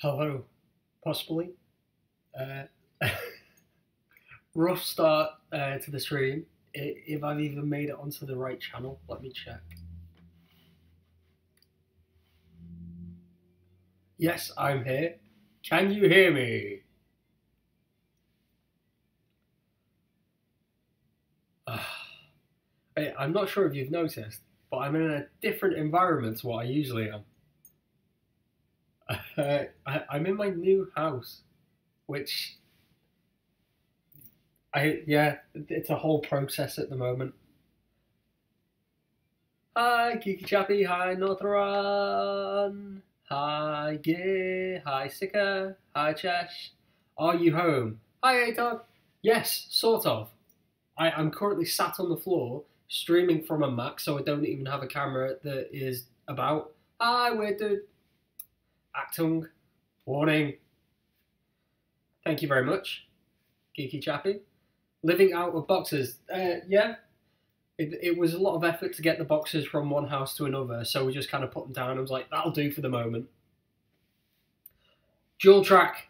Hello, possibly. Uh, Rough start to the stream. If I've even made it onto the right channel, let me check. Yes, I'm here. Can you hear me? I'm not sure if you've noticed, but I'm in a different environment to what I usually am. I'm in my new house, which it's a whole process at the moment. Hi, Kiki Chappy. Hi, Northran. Hi, Gear. Hi, Sika. Hi, Chesh. Are you home? Hi, Atog. Yes, sort of. I'm currently sat on the floor streaming from a Mac, so I don't even have a camera that is about. Hi, weird dude. Actung. Warning. Thank you very much, Geeky Chappy. Living out of boxes. Yeah, it was a lot of effort to get the boxes from one house to another, so we just kind of put them down. I was like, that'll do for the moment. Dual track.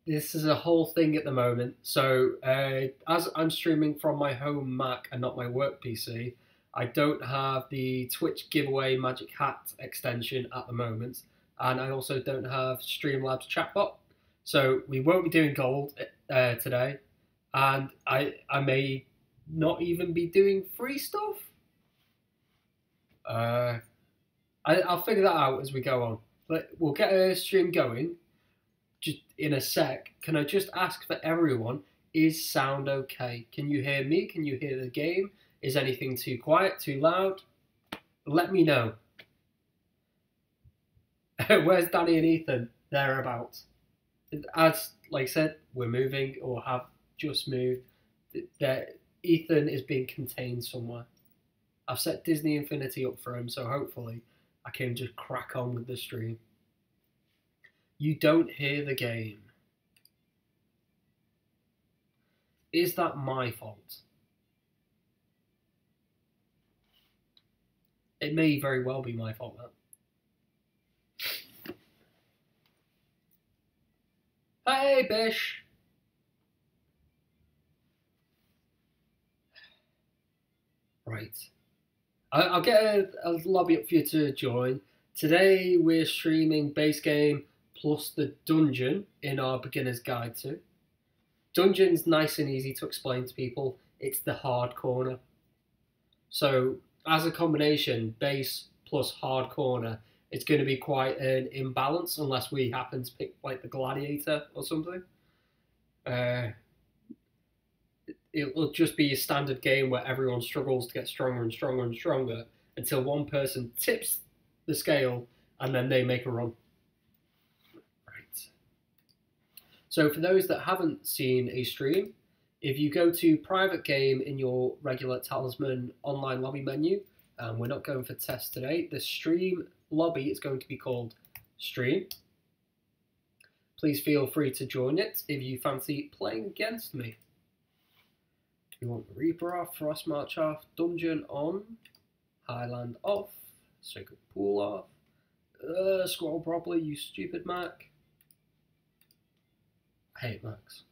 This is a whole thing at the moment. So as I'm streaming from my home Mac and not my work PC, I don't have the Twitch giveaway Magic Hat extension at the moment, and I also don't have Streamlabs chatbot. So we won't be doing gold today, and I may not even be doing free stuff. I'll figure that out as we go on. But we'll get a stream going just in a sec. Can I just ask for everyone, is sound okay? Can you hear me? Can you hear the game? Is anything too quiet, too loud? Let me know. Where's Danny and Ethan? Thereabouts. As like I said, we're moving or have just moved. Ethan is being contained somewhere. I've set Disney Infinity up for him, so hopefully I can just crack on with the stream. You don't hear the game. Is that my fault? It may very well be my fault, that. Hey, Bish! Right. I'll get a lobby up for you to join. Today we're streaming base game plus the dungeon in our beginner's guide to. Dungeon's nice and easy to explain to people. It's the hard corner. So as a combination, base plus hard corner, it's going to be quite an imbalance unless we happen to pick like the gladiator or something. It'll just be a standard game where everyone struggles to get stronger and stronger and stronger until one person tips the scale and then they make a run. Right. So for those that haven't seen a stream, if you go to private game in your regular Talisman online lobby menu, we're not going for test today, the stream lobby is going to be called stream. Please feel free to join it if you fancy playing against me. We want Reaper off, Frost March off, Dungeon on, Highland off, Sacred Pool off. Scroll properly, you stupid Mac. I hate Macs.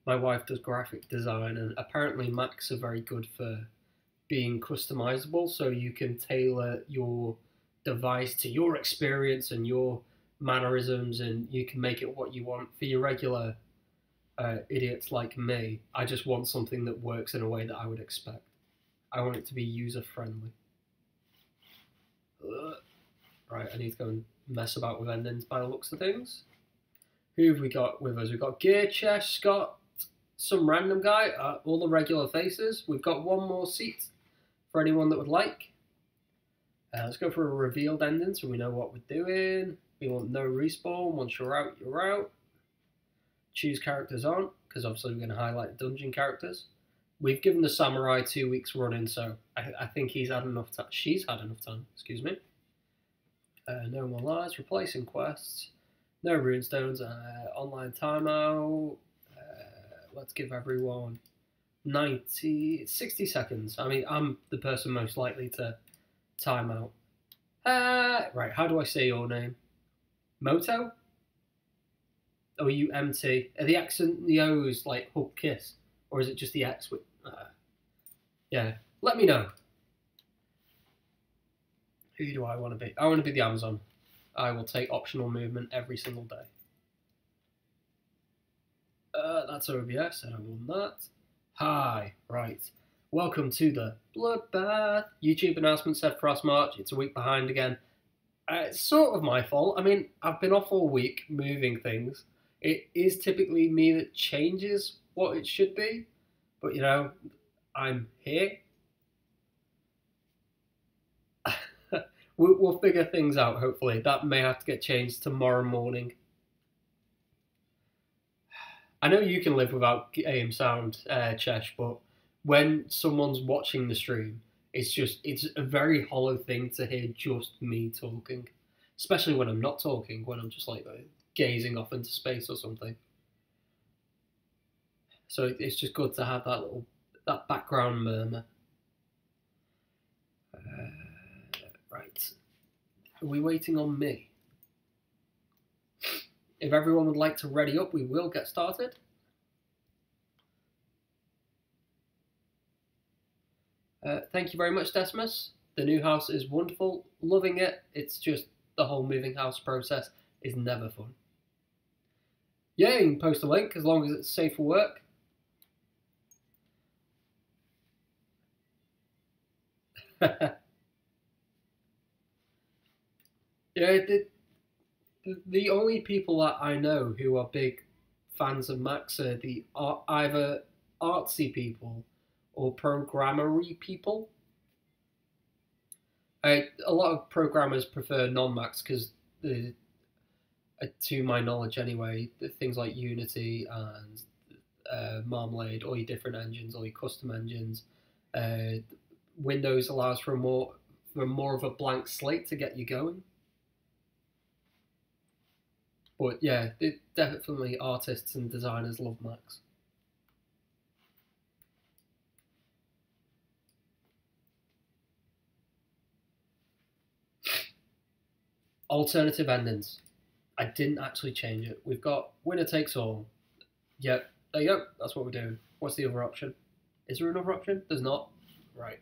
My wife does graphic design, and apparently Macs are very good for being customizable, so you can tailor your device to your experience and your mannerisms, and you can make it what you want. For your regular idiots like me, I just want something that works in a way that I would expect. I want it to be user-friendly. Right, I need to go and mess about with endings by the looks of things. Who have we got with us? We've got Gear, Chesh, Scott, some random guy, all the regular faces. We've got one more seat for anyone that would like. Let's go for a revealed ending so we know what we're doing. We want no respawn. Once you're out, you're out. Choose characters on, because obviously we're going to highlight dungeon characters. We've given the samurai 2 weeks running, so I think he's had enough time. She's had enough time, excuse me. No more lives, replacing quests. No runestones, online timeout. Let's give everyone 60 seconds. I mean, I'm the person most likely to time out. Right, how do I say your name? Moto? OUMT? Are the X and the O's like hug kiss? Or is it just the X with. Yeah, let me know. Who do I want to be? I want to be the Amazon. I will take optional movement every single day. That's OBS, and I won that. Hi, right. Welcome to the Bloodbath. YouTube announcement said Frost March. It's a week behind again. It's sort of my fault. I mean, I've been off all week moving things. It is typically me that changes what it should be. But, you know, I'm here. We'll figure things out, hopefully. That may have to get changed tomorrow morning. I know you can live without AM sound, Chesh, but when someone's watching the stream, it's a very hollow thing to hear just me talking. Especially when I'm not talking, when I'm just like gazing off into space or something. So it's just good to have that background murmur. Right. Are we waiting on me? If everyone would like to ready up, we will get started. Thank you very much, Decimus. The new house is wonderful. Loving it. It's just the whole moving house process is never fun. Yeah, you can post a link as long as it's safe for work. Yeah, the only people that I know who are big fans of Macs are either artsy people or programmery people. A lot of programmers prefer non-Macs because, to my knowledge anyway, things like Unity and Marmalade, all your different engines, all your custom engines, Windows allows for more of a blank slate to get you going. But yeah, definitely artists and designers love Macs. Alternative endings. I didn't actually change it. We've got winner takes all. Yep, there you go. That's what we're doing. What's the other option? Is there another option? There's not. Right.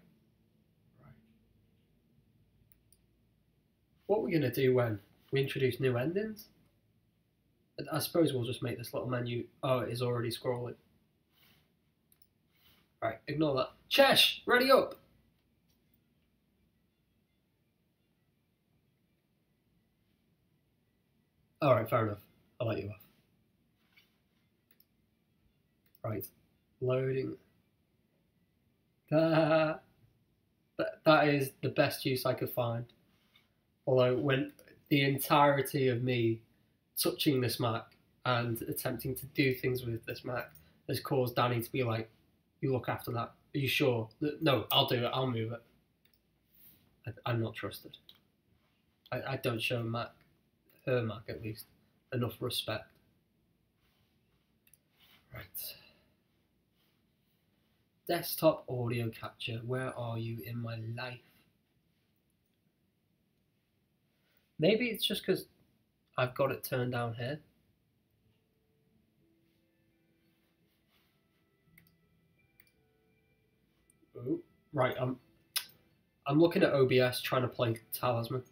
What are we going to do when we introduce new endings? I suppose we'll just make this little menu. Oh, it is already scrolling. Right, ignore that. Chesh, ready up! Alright, fair enough. I'll let you off. Right, loading. That is the best use I could find. Although, when the entirety of me touching this Mac and attempting to do things with this Mac has caused Danny to be like, you look after that. Are you sure? No, I'll do it. I'll move it. I'm not trusted. I don't show Mac, her Mac at least, enough respect. Right. Desktop audio capture. Where are you in my life? Maybe it's just because I've got it turned down here. Ooh, right, I'm looking at OBS trying to play Talisman.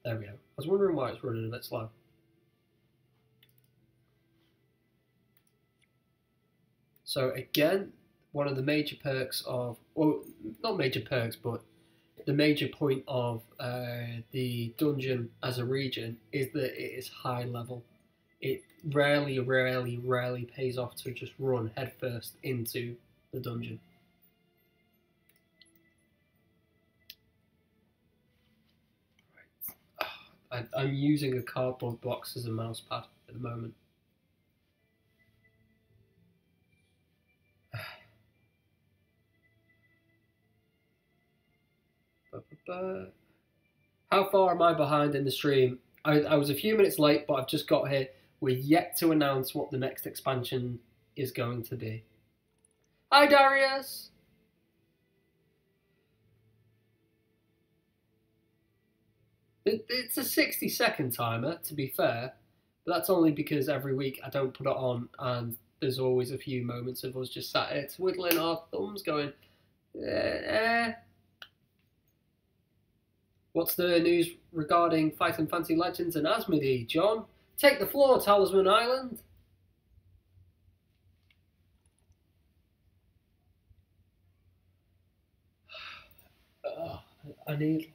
There we go. I was wondering why it's running a bit slow. So again, one of the major perks of, well, not major perks, but the major point of the dungeon as a region is that it is high level. It rarely pays off to just run headfirst into the dungeon. Right. I'm using a cardboard box as a mouse pad at the moment. How far am I behind in the stream? I was a few minutes late, but I've just got here. We're yet to announce what the next expansion is going to be. Hi, Darius! It's a 60-second timer, to be fair, but that's only because every week I don't put it on, and there's always a few moments of us just sat here twiddling our thumbs, going, eh. What's the news regarding Fighting Fantasy Legends and Asmodee, John? Take the floor, Talisman Island. I need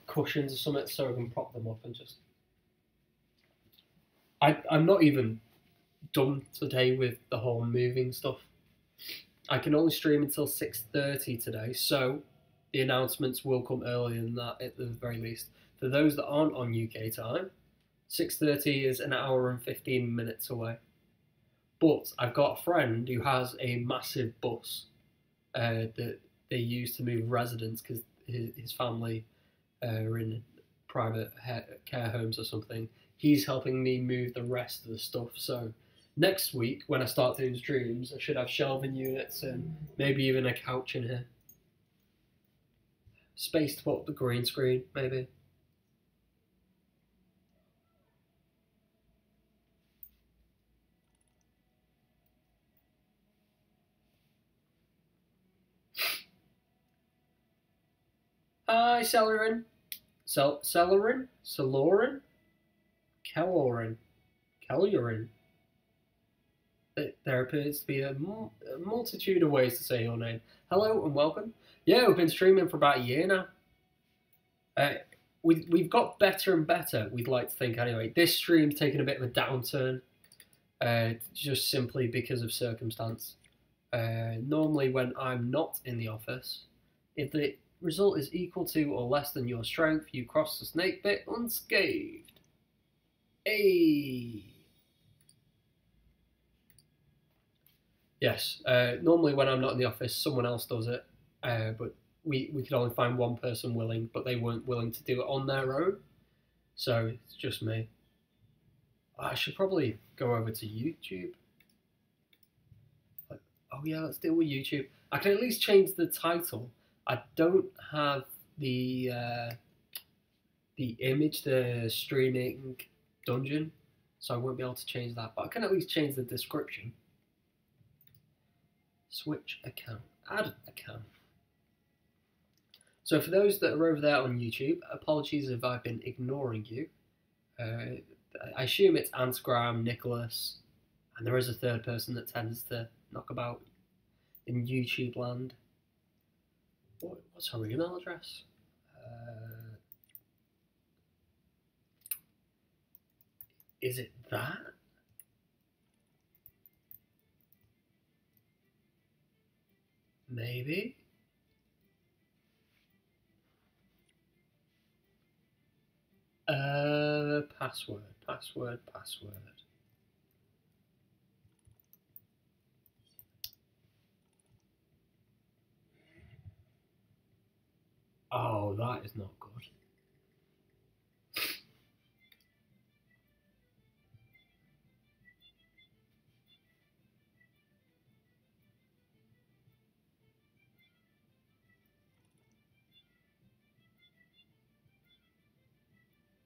cushions or something so I can prop them up and just. I'm not even done today with the whole moving stuff. I can only stream until 6:30 today, so the announcements will come earlier than that at the very least. For those that aren't on UK time, 6:30 is an hour and 15 minutes away. But I've got a friend who has a massive bus that they use to move residents because his family are in private care homes or something. He's helping me move the rest of the stuff. So next week, when I start doing streams, I should have shelving units and maybe even a couch in here. Space to put the green screen, maybe. Hi, Celerin. Celerin? Celorin? Kellorin? Kellurin? There appears to be a multitude of ways to say your name. Hello and welcome. Yeah, we've been streaming for about a year now. We've got better and better, we'd like to think anyway. This stream's taken a bit of a downturn, just simply because of circumstance. Normally when I'm not in the office, if the result is equal to or less than your strength, you cross the snake bit unscathed. Hey! Yes, normally when I'm not in the office, someone else does it, but we could only find one person willing, but they weren't willing to do it on their own, so it's just me. I should probably go over to YouTube. Oh yeah, let's deal with YouTube. I can at least change the title. I don't have the image, the streaming dungeon, so I won't be able to change that, but I can at least change the description. Switch account, add account. So for those that are over there on YouTube, apologies if I've been ignoring you. I assume it's Antagram, Nicholas, and there is a third person that tends to knock about in YouTube land. What's her email address? Is it that? Maybe? Password. Oh, that is not good.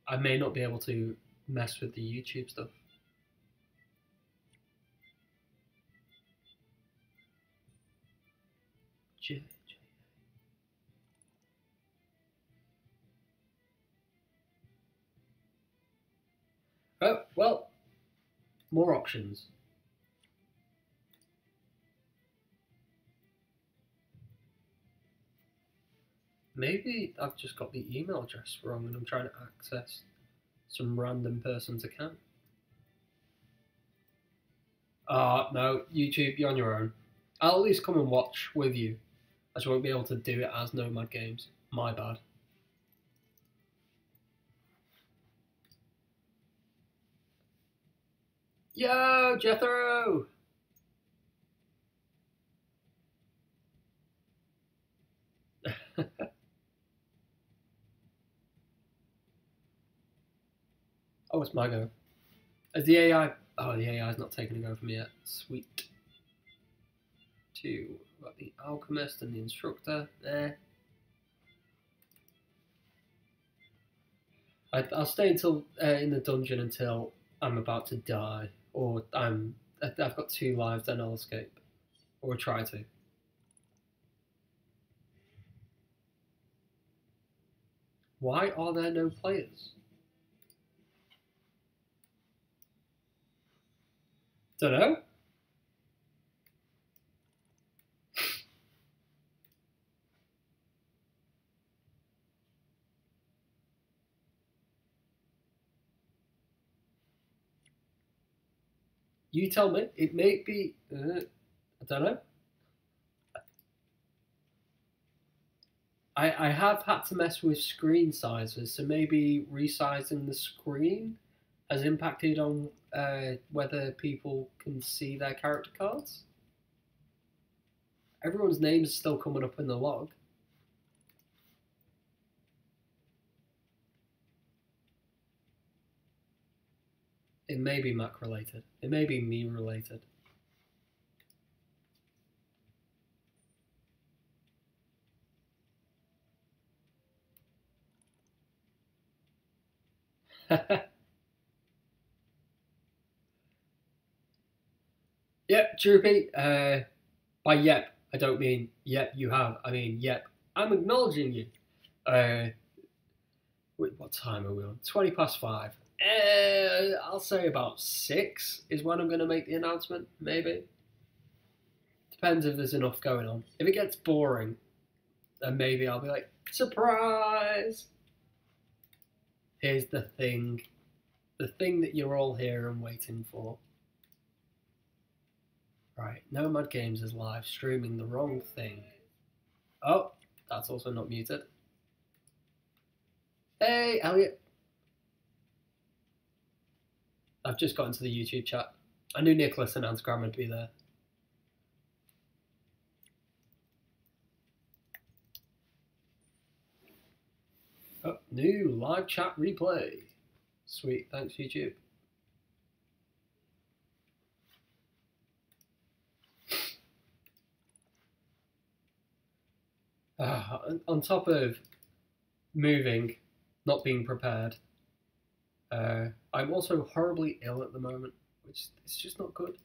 I may not be able to mess with the YouTube stuff. Oh, well, more options. Maybe I've just got the email address wrong and I'm trying to access some random person's account. No, YouTube, you're on your own. I'll at least come and watch with you. I just won't be able to do it as Nomad Games. My bad. Yo, Jethro! Oh, it's my go. Is the AI... Oh, the AI is not taking a go from me yet. Sweet. 2. We've got the Alchemist and the Instructor there. I'll stay until in the dungeon until I'm about to die, or I've got 2 lives. Then I'll escape, or try to. Why are there no players? Don't know. You tell me. It may be. I don't know. I have had to mess with screen sizes, so maybe resizing the screen has impacted on whether people can see their character cards. Everyone's name is still coming up in the log. It may be Mac related. It may be me related. Yep, Droopy. By yep, I don't mean yep, you have. I mean yep, I'm acknowledging you. Wait, what time are we on? 5:20. I'll say about 6 is when I'm going to make the announcement, maybe. Depends if there's enough going on. If it gets boring, then maybe I'll be like, surprise! Here's the thing that you're all here and waiting for. Right, Nomad Games is live streaming the wrong thing. Oh, that's also not muted. Hey, Elliot. I've just got into the YouTube chat. I knew Nicholas and Ansgram would be there. Oh, new live chat replay. Sweet, thanks YouTube. On top of moving, not being prepared, I'm also horribly ill at the moment, which is just not good.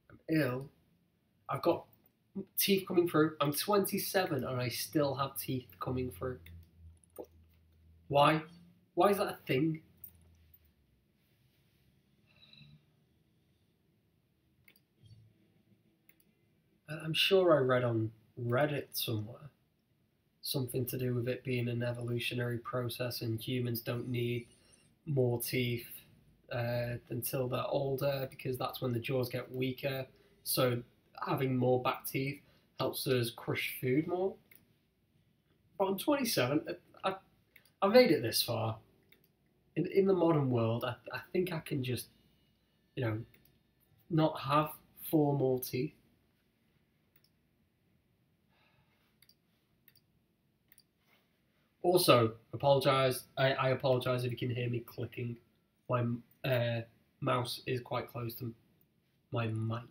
I'm ill. I've got teeth coming through. I'm 27 and I still have teeth coming through. Why? Why is that a thing? I'm sure I read on Reddit somewhere something to do with it being an evolutionary process and humans don't need more teeth until they're older because that's when the jaws get weaker. So having more back teeth helps us crush food more. But I'm 27. I've made it this far. In the modern world, I think I can just, not have 4 more teeth. Also, apologise. I apologise if you can hear me clicking. My mouse is quite close to my mic.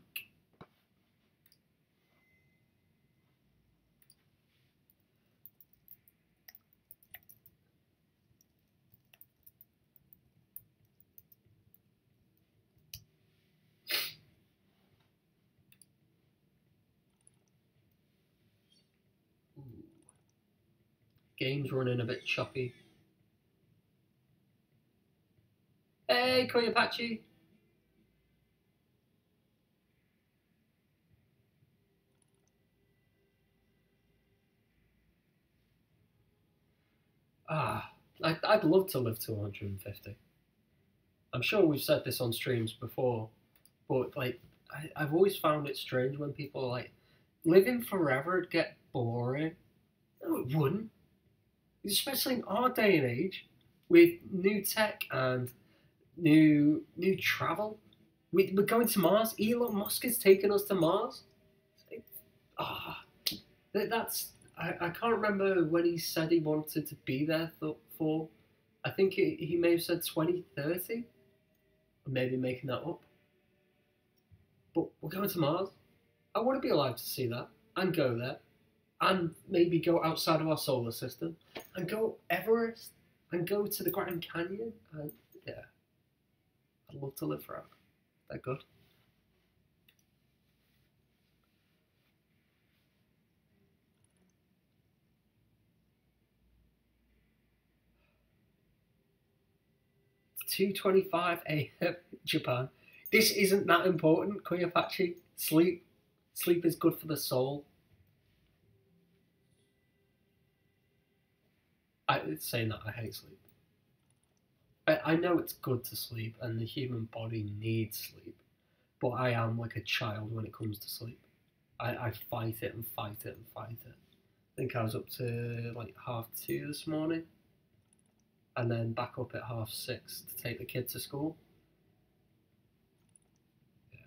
Game's running a bit choppy. Hey, Koy Apache! I'd love to live to 150. I'm sure we've said this on streams before, but I've always found it strange when people are like, living forever would get boring. No, it wouldn't. Especially in our day and age, with new tech and new travel. We're going to Mars. Elon Musk is taking us to Mars. That's I can't remember when he said he wanted to be there for. I think he may have said 2030. Or maybe making that up. But we're going to Mars. I want to be alive to see that and go there. and maybe go outside of our solar system and go Everest and go to the Grand Canyon. And yeah, I'd love to live forever. They're good. 2:25 a.m. Japan. This isn't that important, Kuyapachi. Sleep is good for the soul. It's saying that I hate sleep. I know it's good to sleep, and the human body needs sleep. But I am like a child when it comes to sleep. I fight it and fight it and fight it. I think I was up to like 2:30 this morning, and then back up at 6:30 to take the kid to school. Yeah.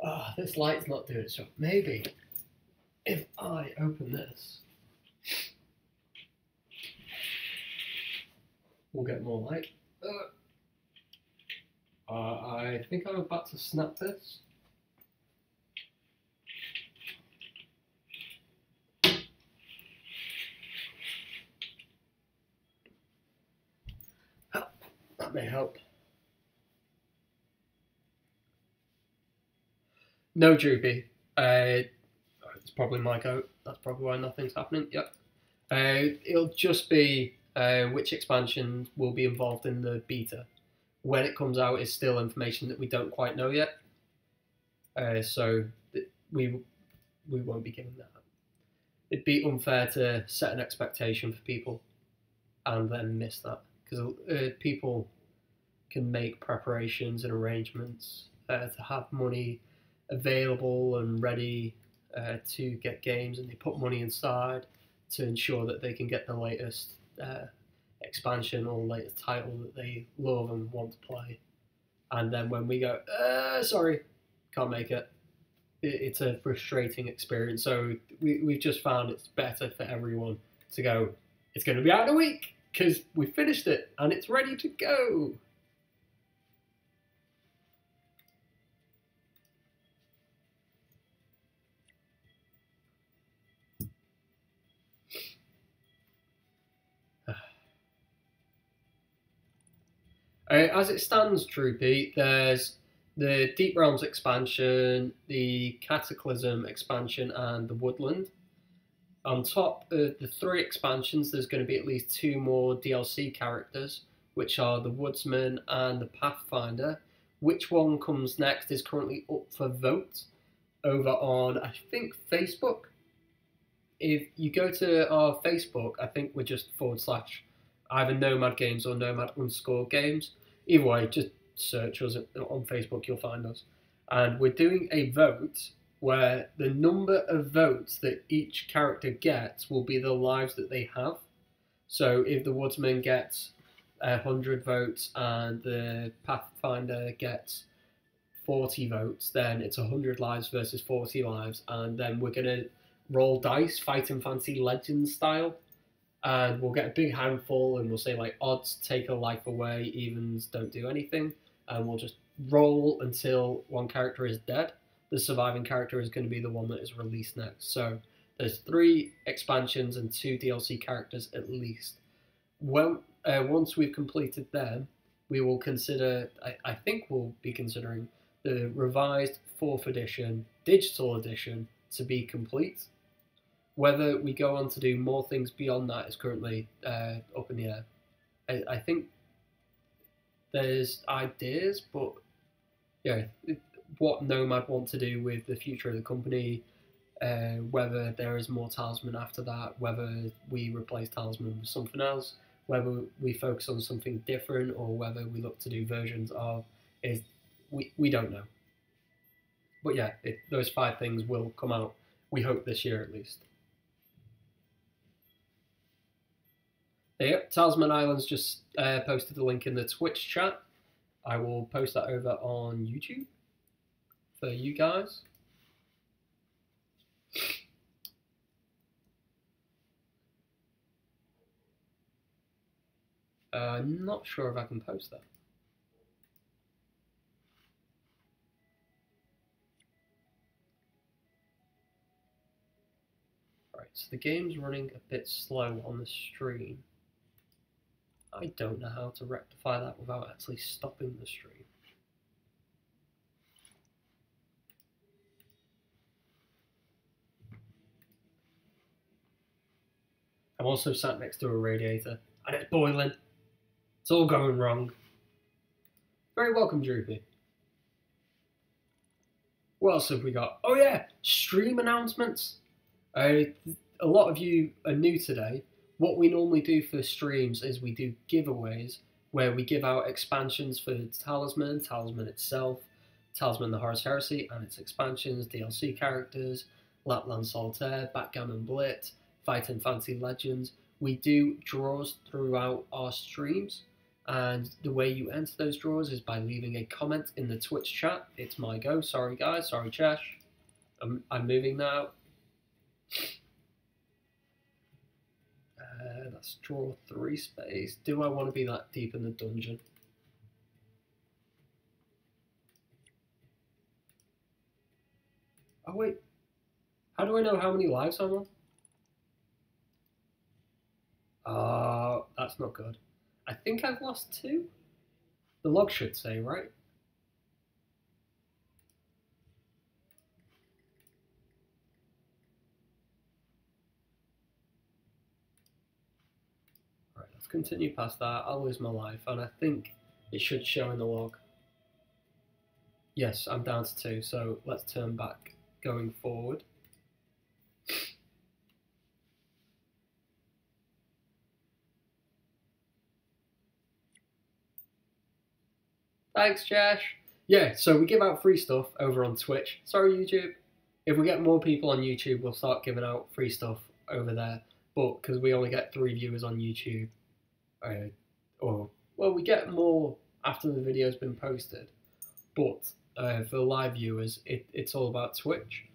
Oh, this light's not doing so. Maybe if I open this, we'll get more light. I think I'm about to snap this. Oh, that may help. No, Droopy. It's probably my goat. That's probably why nothing's happening. Yep. It'll just be which expansion will be involved in the beta. When it comes out is still information that we don't quite know yet. So we won't be giving that. It'd be unfair to set an expectation for people and then miss that, because people can make preparations and arrangements to have money available and ready to get games, and they put money inside to ensure that they can get the latest expansion or latest title that they love and want to play. And then when we go, sorry, can't make it, it's a frustrating experience. So we've just found it's better for everyone to go, it's going to be out in a week because we finished it and it's ready to go. As it stands, Troopy, there's the Deep Realms expansion, the Cataclysm expansion, and the Woodland. On top of the 3 expansions, there's going to be at least 2 more DLC characters, which are the Woodsman and the Pathfinder. Which one comes next is currently up for vote over on, I think, Facebook. If you go to our Facebook, I think we're just / either Nomad Games or Nomad_Games. Either way, just search us on Facebook, you'll find us. And we're doing a vote where the number of votes that each character gets will be the lives that they have. So if the Woodsman gets 100 votes and the Pathfinder gets 40 votes, then it's 100 lives versus 40 lives, and then we're going to roll dice, Fighting Fantasy Legends style, and we'll get a big handful and we'll say like odds take a life away, evens don't do anything, and we'll just roll until one character is dead. The surviving character is going to be the one that is released next. So there's 3 expansions and 2 DLC characters at least. Well, once we've completed them, we will consider, I think we'll be considering the revised 4th edition, digital edition to be complete. Whether we go on to do more things beyond that is currently up in the air. I think there's ideas, but yeah, what Nomad want to do with the future of the company, whether there is more Talisman after that, whether we replace Talisman with something else, whether we focus on something different, or whether we look to do versions of, we don't know. But yeah, those 5 things will come out, we hope, this year at least. Yep, Talisman Islands just posted the link in the Twitch chat. I will post that over on YouTube for you guys. I'm not sure if I can post that. Right, so the game's running a bit slow on the stream. I don't know how to rectify that without actually stopping the stream. I'm also sat next to a radiator, and it's boiling. It's all going wrong. Very welcome, Droopy. What else have we got? Oh yeah, stream announcements. A lot of you are new today. What we normally do for streams is we do giveaways where we give out expansions for Talisman, Talisman itself, Talisman the Horus Heresy and its expansions, DLC characters, Lapland Solitaire, Backgammon Blitz, Fighting Fantasy Legends. We do draws throughout our streams, and the way you enter those draws is by leaving a comment in the Twitch chat. It's my go. Sorry guys, sorry Chesh. I'm moving now. That's draw 3 space. Do I want to be that deep in the dungeon? Oh wait, how do I know how many lives I'm on? That's not good. I think I've lost 2. The log should say, right? Right, let's continue past that. I'll lose my life, and I think it should show in the log. Yes, I'm down to 2, so let's turn back going forward. Thanks, Josh. Yeah, so we give out free stuff over on Twitch. Sorry, YouTube. If we get more people on YouTube, we'll start giving out free stuff over there. But because we only get 3 viewers on YouTube, well, we get more after the video's been posted. But for live viewers, it's all about Twitch.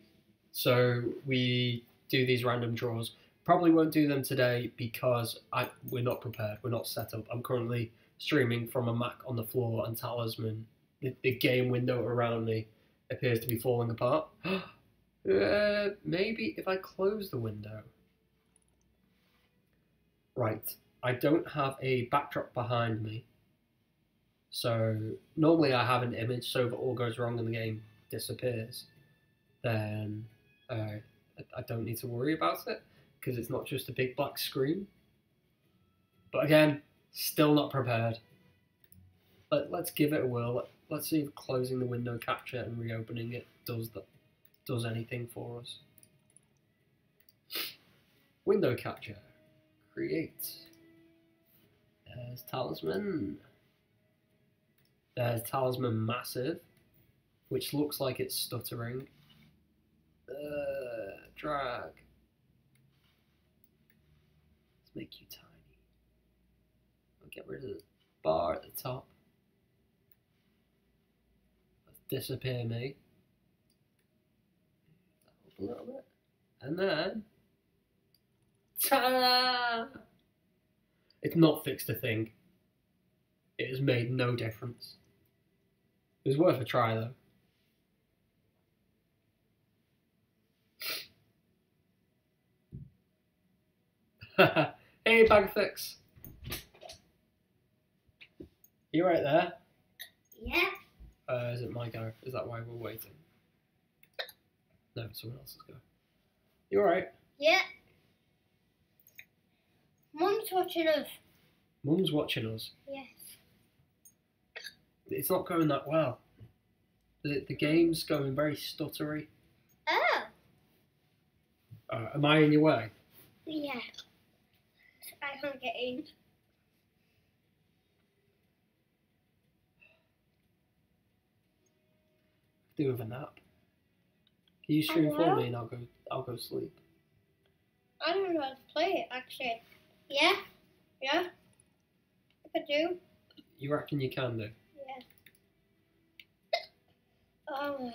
So we do these random draws. Probably won't do them today because we're not prepared. We're not set up. I'm currently streaming from a Mac on the floor, and Talisman, the game window around me, appears to be falling apart. Maybe if I close the window. Right, I don't have a backdrop behind me. So normally I have an image, so if it all goes wrong and the game disappears, then I don't need to worry about it, because it's not just a big black screen. But again, still not prepared. Let's give it a whirl. Let's see if closing the window capture and reopening it does anything for us. Window capture. Create. There's Talisman. There's Talisman Massive, which looks like it's stuttering. Drag. Let's make you tiny. I'll get rid of the bar at the top. Let's disappear me. Up a little bit. And then... ta-da! It's not fixed a thing. It has made no difference. It was worth a try though. Hey, Bagfix. You right there? Yeah. Is it my go? Is that why we're waiting? No, it's someone else's go. You alright? Yeah. Mum's watching us. Mum's watching us. Yes. It's not going that well. The game's going very stuttery. Oh. Am I in your way? Yeah. I can't get in. Do with a nap. Can you stream for me and I'll go sleep. I don't know how to play it actually. Yeah? Yeah? I could do. You reckon you can do? Yeah. Oh.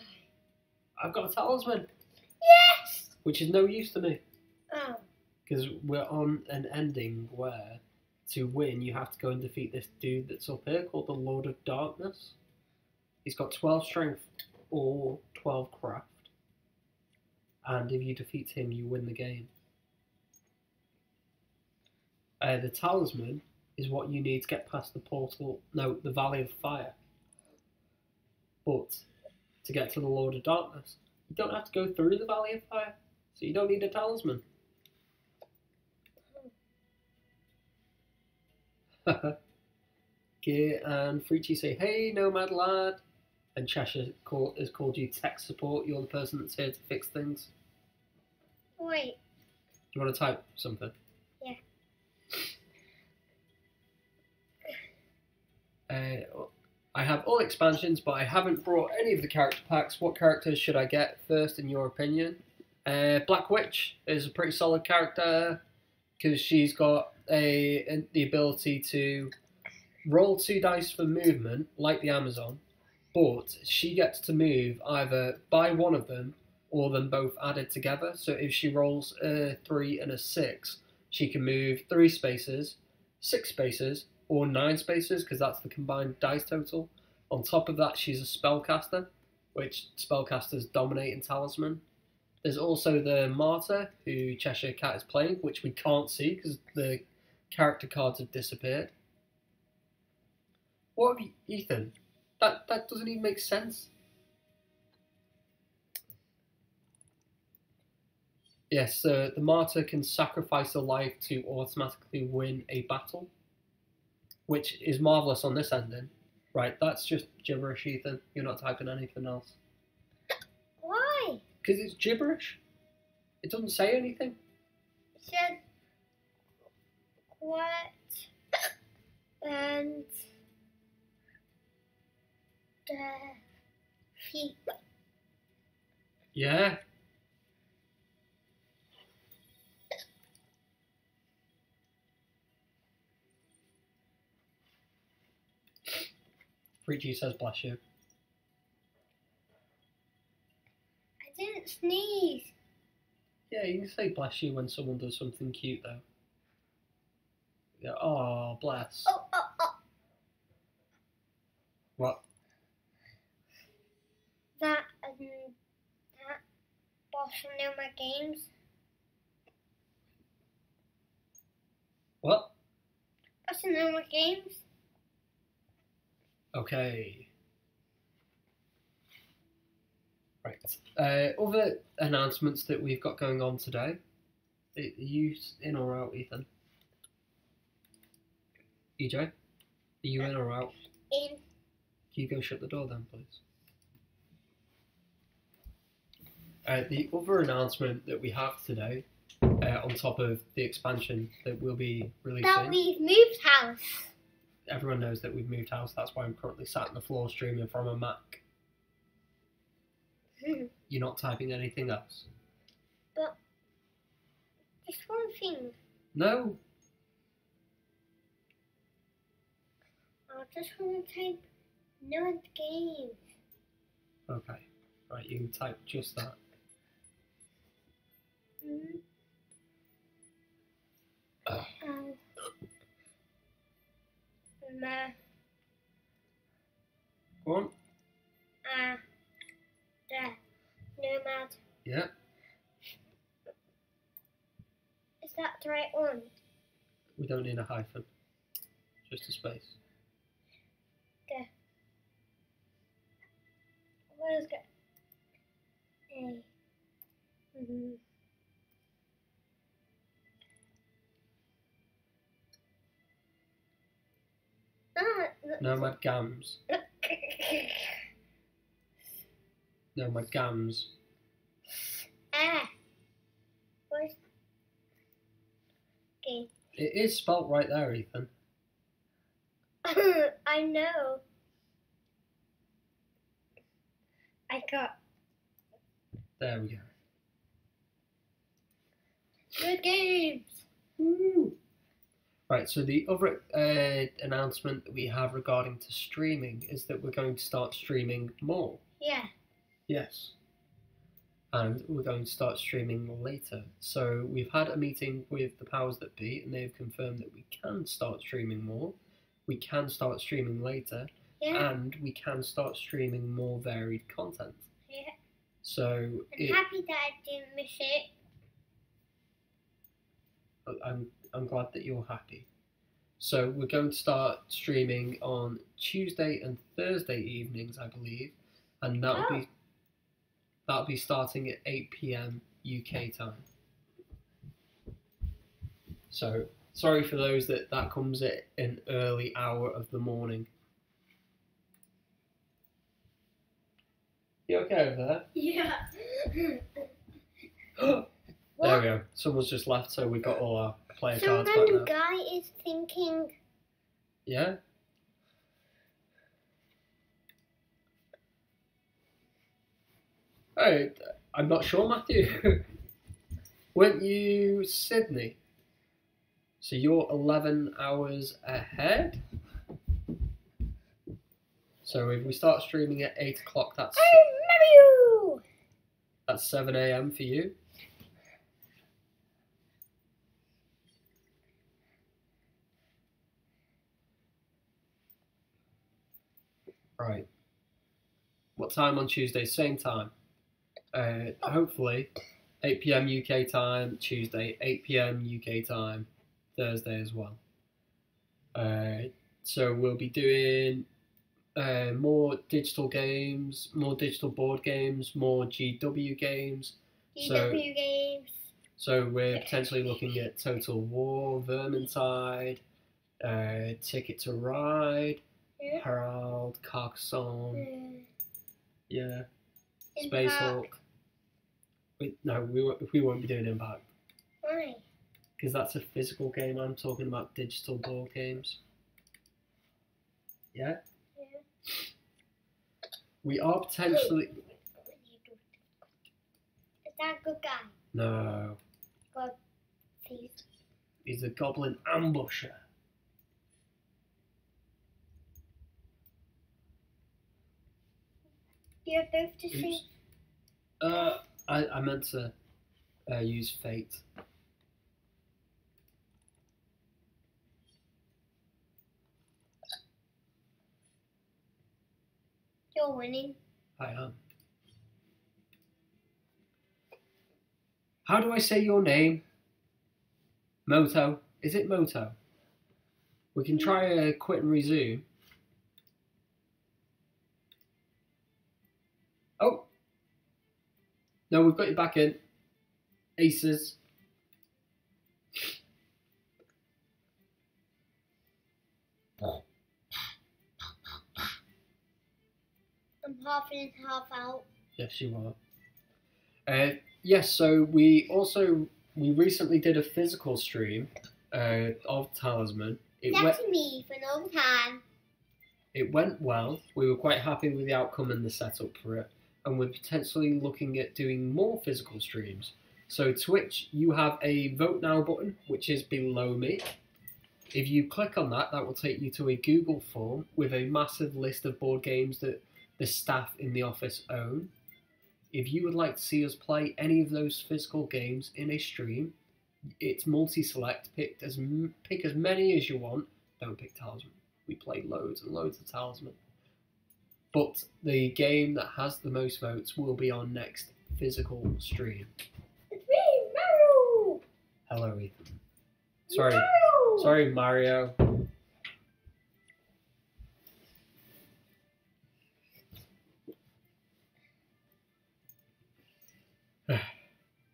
I've got a talisman. Yes! Which is no use to me. Oh. Because we're on an ending where to win you have to go and defeat this dude that's up here called the Lord of Darkness. He's got 12 strength or 12 craft. And if you defeat him, you win the game. The Talisman is what you need to get past the portal. No, the Valley of Fire. But to get to the Lord of Darkness, you don't have to go through the Valley of Fire, so you don't need a Talisman. Gear and Freechy say, "Hey, Nomad lad," and Cheshire has called you tech support. You're the person that's here to fix things. Wait. Do you want to type something? Yeah. I have all expansions, but I haven't brought any of the character packs. What characters should I get first, in your opinion? Black Witch is a pretty solid character because she's got the ability to roll 2 dice for movement, like the Amazon, but she gets to move either by one of them or them both added together. So if she rolls a 3 and a 6, she can move 3 spaces, 6 spaces, or 9 spaces, because that's the combined dice total. On top of that, she's a spellcaster, which spellcasters dominate in Talisman. There's also the Martyr, who Cheshire Cat is playing, which we can't see because the character cards have disappeared. What have you, Ethan? That doesn't even make sense. Yes, the Martyr can sacrifice a life to automatically win a battle, which is marvellous on this ending. Right, that's just gibberish, Ethan. You're not typing anything else. Why? Because it's gibberish. It doesn't say anything. It said what and the sheep. Yeah. Freechy says bless you. I didn't sneeze. Yeah, you can say bless you when someone does something cute, though. Yeah, oh, bless. Oh. What? That boss from Nomad Games. What? Boss from Nomad Games. Okay. Right. Other announcements that we've got going on today. Are you in or out, Ethan? EJ? Are you in or out? In. Can you go shut the door then, please? The other announcement that we have today, on top of the expansion that we'll be releasing. That we've moved house. Everyone knows that we've moved house. That's why I'm currently sat on the floor streaming from a Mac. You're not typing anything else? But just one thing. No. I just want to type Nomad Games. Okay. Right, you can type just that. Go on. Nomad. Yeah. Is that the right one? We don't need a hyphen. Just a space. Okay. What is it? Nomad Gams. Nomad Gams. Where's... Okay. It is spelt right there, Ethan. I know. I got... There we go. Good games! Woo. Right, so the other announcement that we have regarding to streaming is that we're going to start streaming more. Yeah. Yes. And we're going to start streaming later. So we've had a meeting with the powers that be, and they've confirmed that we can start streaming more, we can start streaming later, and we can start streaming more varied content. Yeah. So I'm happy that I didn't miss it. I'm glad that you're happy. So we're going to start streaming on Tuesday and Thursday evenings, I believe, and that'll be starting at 8 p.m. UK time. So sorry for those that comes at an early hour of the morning. You okay over there? Yeah. There we go. Someone's just left, so we've got all our player cards back Some now. guy is thinking. Yeah? Oh, I'm not sure, Matthew. Weren't you Sydney? So you're 11 hours ahead? So if we start streaming at 8 o'clock, that's 7 a.m. for you. Right. What time on Tuesday? Same time. Hopefully 8 p.m. UK time, Tuesday, 8 p.m. UK time, Thursday as well. So we'll be doing more digital games, more digital board games, more GW games. GW games. So we're potentially looking at Total War, Vermintide, Ticket to Ride, Herald, Carcassonne, yeah, Space Hulk. We won't be doing Impact. Why? Because that's a physical game. I'm talking about digital board games. Yeah? Yeah. We are potentially... Is that a good guy? No. God, please. He's a goblin ambusher. You have both to see. I meant to use Fate. You're winning. I am. How do I say your name? Moto. Is it Moto? We can try a quit and resume. Oh. No, we've got you back in. Aces. I'm half in, half out. Yes, you are. Yes, so we recently did a physical stream of Talisman. That's me for no time. It went well. We were quite happy with the outcome and the setup for it, and we're potentially looking at doing more physical streams. So Twitch, you have a Vote Now button, which is below me. If you click on that, that will take you to a Google form with a massive list of board games that the staff in the office own. If you would like to see us play any of those physical games in a stream, it's multi-select. Pick as many as you want. Don't pick Talisman. We play loads and loads of Talisman. But the game that has the most votes will be our next physical stream. It's me, Mario! Hello, Ethan. Sorry. Mario! Sorry, Mario.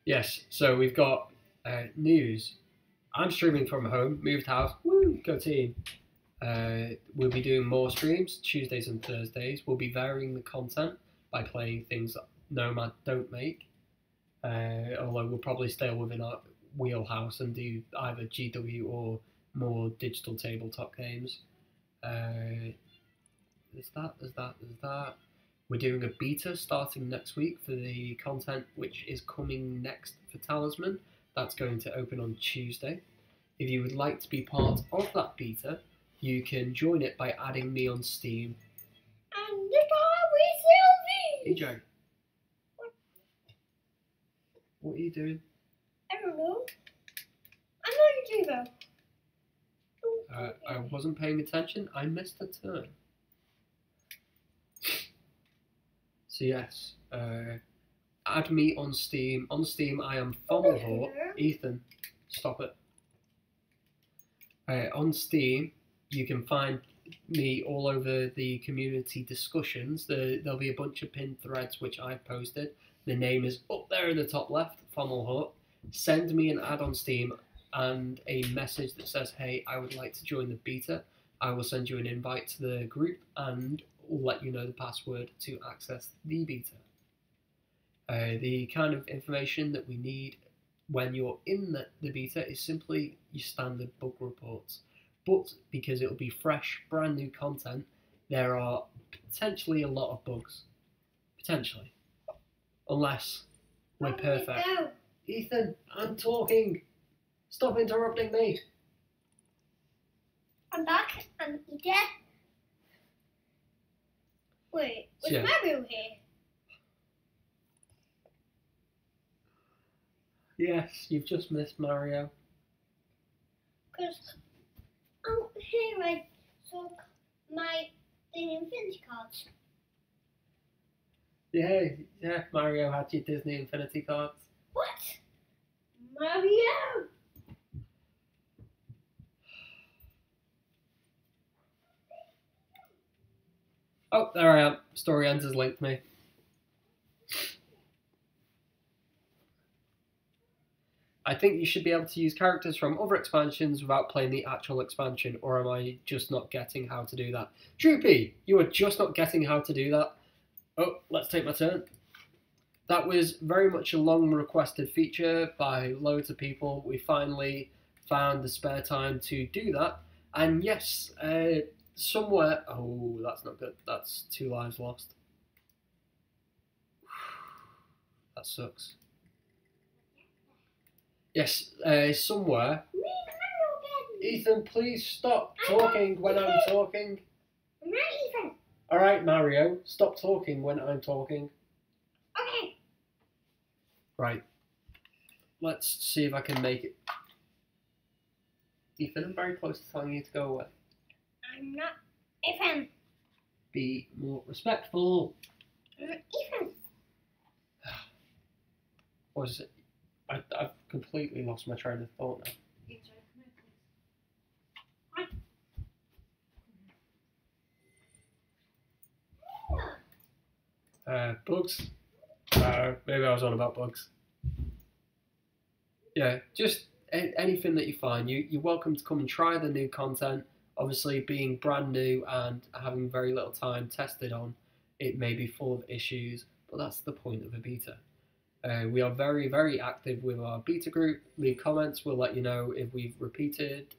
Yes, so we've got news. I'm streaming from home, moved house. Woo, go team. We'll be doing more streams, Tuesdays and Thursdays. We'll be varying the content by playing things that Nomad don't make. Although we'll probably stay within our wheelhouse and do either GW or more digital tabletop games. There's that. We're doing a beta starting next week for the content which is coming next for Talisman. That's going to open on Tuesday. If you would like to be part of that beta, you can join it by adding me on Steam. And the car we Hey Joe. What are you doing? I don't know. I'm not a YouTuber. I wasn't paying attention. I missed a turn. So yes, add me on Steam. On Steam, I am Fumblehawk. Ethan, stop it. On Steam, you can find me all over the community discussions. There'll be a bunch of pinned threads which I've posted. The name is up there in the top left, Funnel Hut. Send me an ad on Steam and a message that says, hey, I would like to join the beta. I will send you an invite to the group and let you know the password to access the beta. The kind of information that we need when you're in the beta is simply your standard bug reports. But because it'll be fresh, brand new content, there are potentially a lot of bugs. Potentially. Unless we're perfect. Ethan, I'm talking. Stop interrupting me. I'm back. I'm Ethan. Wait, was Mario here? Yes, you've just missed Mario. Because here I took my Disney Infinity cards. Yeah, Mario had your Disney Infinity cards. What? Mario! Oh, there I am. Story Ends has linked me. I think you should be able to use characters from other expansions without playing the actual expansion, or am I just not getting how to do that? Droopy, you are just not getting how to do that. Oh, let's take my turn. That was very much a long requested feature by loads of people. We finally found the spare time to do that. And yes, somewhere... Oh, that's not good. That's 2 lives lost. That sucks. Yes, somewhere... Ethan, please stop talking when I'm talking. I'm not Ethan. Alright, Mario, stop talking when I'm talking. Okay. Right. Let's see if I can make it. Ethan, I'm very close to telling you to go away. I'm not Ethan. Be more respectful. I'm not Ethan. What is it? I've completely lost my train of thought now. Bugs? Maybe I was on about bugs. Yeah, just anything that you find. You're welcome to come and try the new content. Obviously, being brand new and having very little time tested on, it may be full of issues, but that's the point of a beta. We are very, very active with our beta group. Leave comments, we'll let you know if we've repeated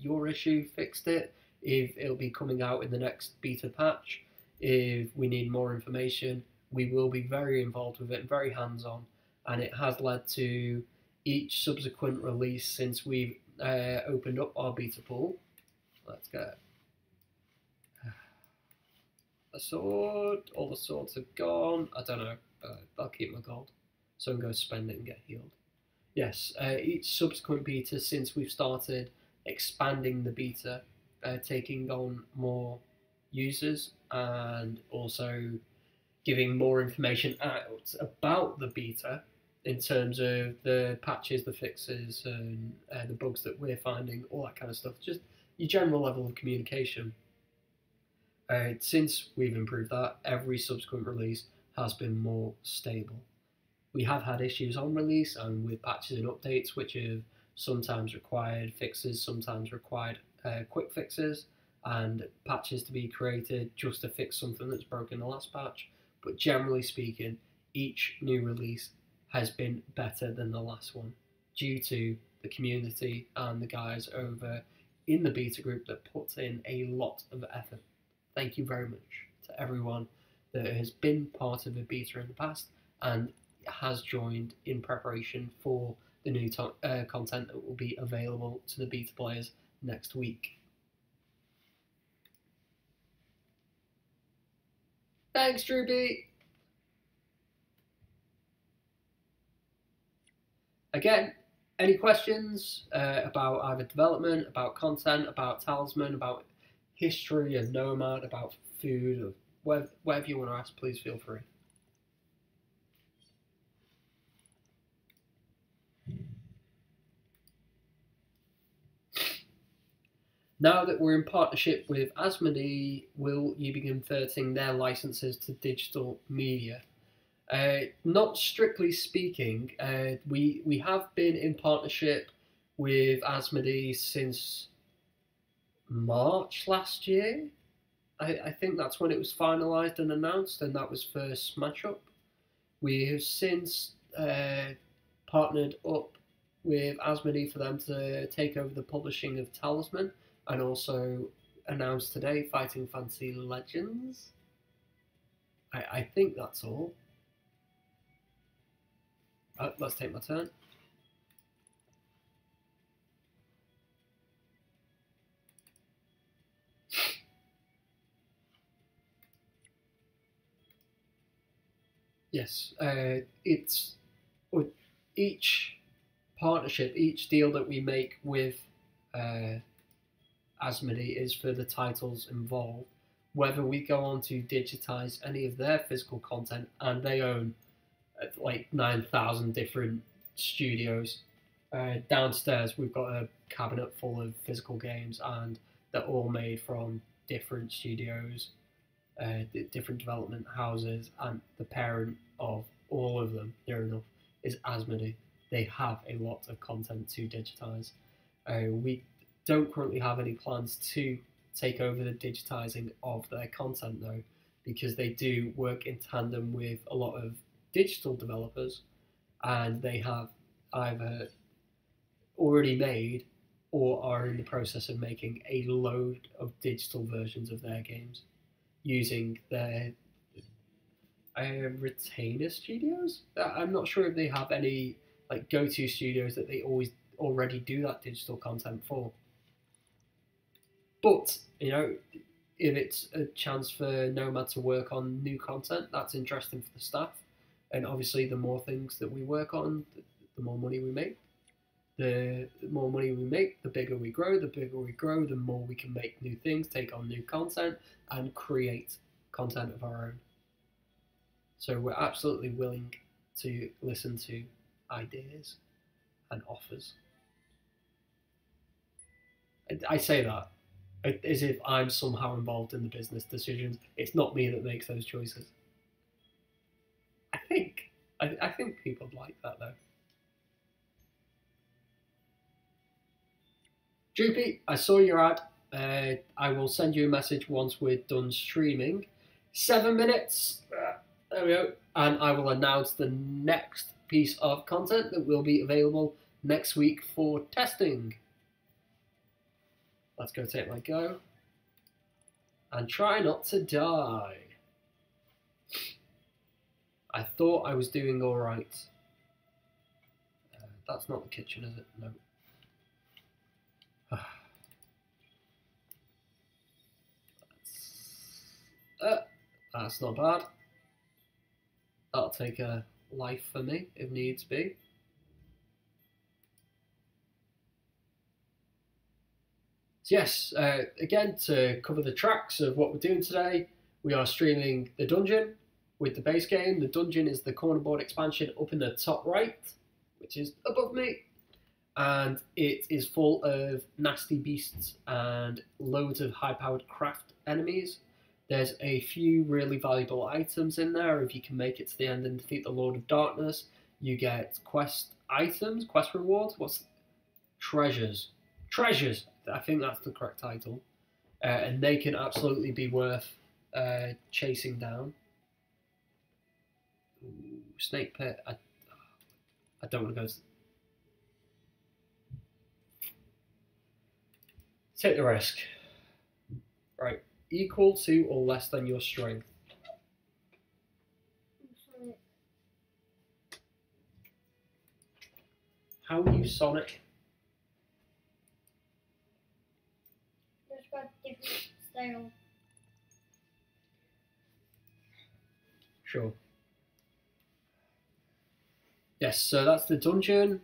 your issue, fixed it, if it'll be coming out in the next beta patch. If we need more information, we will be very involved with it, very hands-on, and it has led to each subsequent release since we've opened up our beta pool. Let's get a sword. All the swords have gone. I don't know. I'll keep my gold, so I'm going to spend it and get healed. Yes, each subsequent beta since we've started expanding the beta, taking on more users and also giving more information out about the beta in terms of the patches, the fixes, and the bugs that we're finding, all that kind of stuff. Just your general level of communication. Since we've improved that, every subsequent release has been more stable. We have had issues on release and with patches and updates which have sometimes required fixes, sometimes required quick fixes and patches to be created just to fix something that's broken in the last patch. But generally speaking, each new release has been better than the last one due to the community and the guys over in the beta group that put in a lot of effort. Thank you very much to everyone that has been part of a beta in the past and has joined in preparation for the new content that will be available to the beta players next week. Thanks, Droopy! Again, any questions about either development, about content, about Talisman, about history of Nomad, about food, or whatever you want to ask, please feel free. Now that we're in partnership with Asmodee, will you be converting their licenses to digital media? Not strictly speaking, we have been in partnership with Asmodee since March last year. I think that's when it was finalised and announced, and that was for Smash Up. We have since partnered up with Asmodee for them to take over the publishing of Talisman, and also announced today Fighting Fantasy Legends. I think that's all. Let's take my turn. Yes, it's each partnership, each deal that we make with Asmodee is for the titles involved. Whether we go on to digitize any of their physical content, and they own like 9,000 different studios. Downstairs, we've got a cabinet full of physical games, and they're all made from different studios, different development houses, and the parent of all of them, near enough, is Asmodee. They have a lot of content to digitize. We don't currently have any plans to take over the digitizing of their content, though, because they do work in tandem with a lot of digital developers, and they have either already made or are in the process of making a load of digital versions of their games using their retainer studios. I'm not sure if they have any like go-to studios that they always already do that digital content for. But you know, if it's a chance for Nomad to work on new content, that's interesting for the staff. And obviously, the more things that we work on, the more money we make. The more money we make, the bigger we grow. The bigger we grow, the more we can make new things, take on new content, and create content of our own. So we're absolutely willing to listen to ideas and offers. I say that as if I'm somehow involved in the business decisions. It's not me that makes those choices. I think people like that though. Droopy, I saw your ad. I will send you a message once we're done streaming. 7 minutes. There we go. And I will announce the next piece of content that will be available next week for testing. Let's go take my go. And try not to die. I thought I was doing alright. That's not the kitchen, is it? No. That's not bad. That'll take a life for me if needs be. So yes, again, to cover the tracks of what we're doing today, we are streaming The Dungeon with the base game. The Dungeon is the corner board expansion up in the top right, which is above me. And it is full of nasty beasts and loads of high-powered craft enemies. There's a few really valuable items in there. If you can make it to the end and defeat the Lord of Darkness, you get quest items, quest rewards. What's treasures? Treasures! I think that's the correct title. And they can absolutely be worth chasing down. Ooh, Snake Pit. I don't want to go. Take the risk. Right. Equal to or less than your strength. How are you, Sonic? Just got different style. Sure. Yes, so that's the dungeon.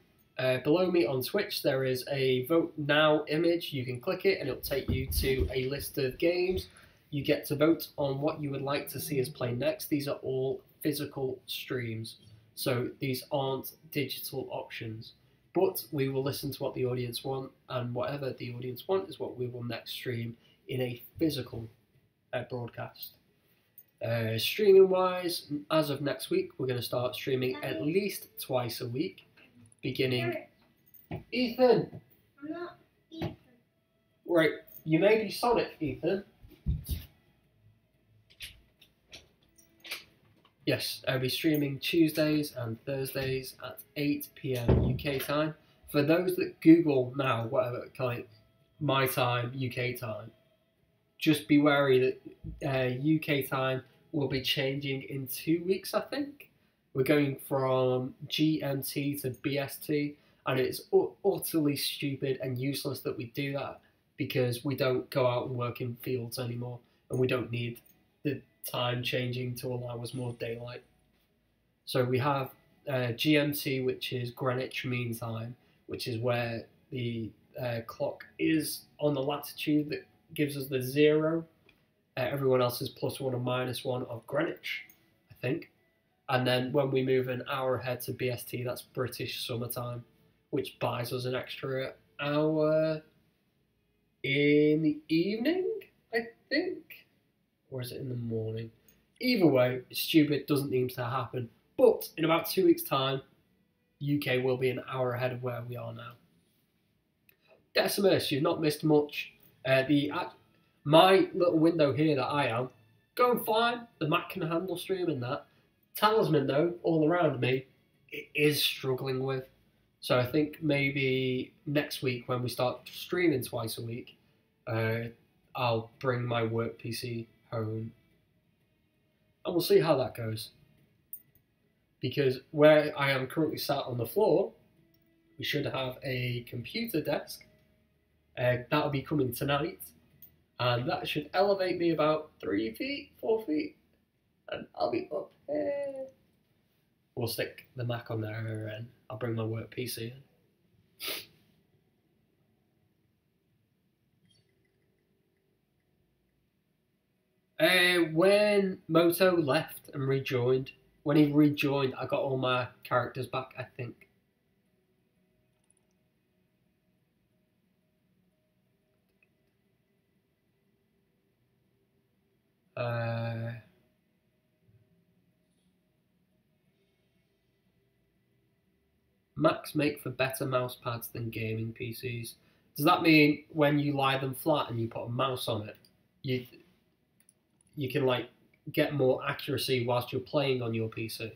Below me on Twitch, there is a Vote Now image. You can click it and it'll take you to a list of games. You get to vote on what you would like to see us play next. These are all physical streams, so these aren't digital options. But we will listen to what the audience want, and whatever the audience want is what we will next stream in a physical broadcast. Streaming wise, as of next week, we're going to start streaming at least twice a week, beginning. Ethan! I'm not Ethan. Right, you may be Sonic, Ethan. Yes, I'll be streaming Tuesdays and Thursdays at 8 PM UK time. For those that Google now, whatever kind, my time, UK time, just be wary that UK time will be changing in 2 weeks, I think. We're going from GMT to BST, and it's utterly stupid and useless that we do that because we don't go out and work in fields anymore, and we don't need the time changing to allow us more daylight. So we have GMT, which is Greenwich Mean Time, which is where the clock is on the latitude that gives us the 0. Everyone else is +1 and -1 of Greenwich, I think. And then when we move an hour ahead to BST, that's British summertime, which buys us an extra hour in the evening, I think. Or is it in the morning? Either way, it's stupid, doesn't need to happen. But in about 2 weeks' time, UK will be an hour ahead of where we are now. Decimus, you've not missed much. My little window here that I am, going fine. The Mac can handle streaming that. Talisman, though, all around me, it is struggling with. So I think maybe next week when we start streaming twice a week, I'll bring my work PC home. And we'll see how that goes. Because where I am currently sat on the floor, we should have a computer desk. That'll be coming tonight. And that should elevate me about 3 feet, 4 feet. And I'll be up here. We'll stick the Mac on there and I'll bring my work PC in. When Moto left and rejoined, when he rejoined, I got all my characters back, I think. Macs make for better mouse pads than gaming PCs. Does that mean when you lie them flat and you put a mouse on it, you can like get more accuracy whilst you're playing on your PC?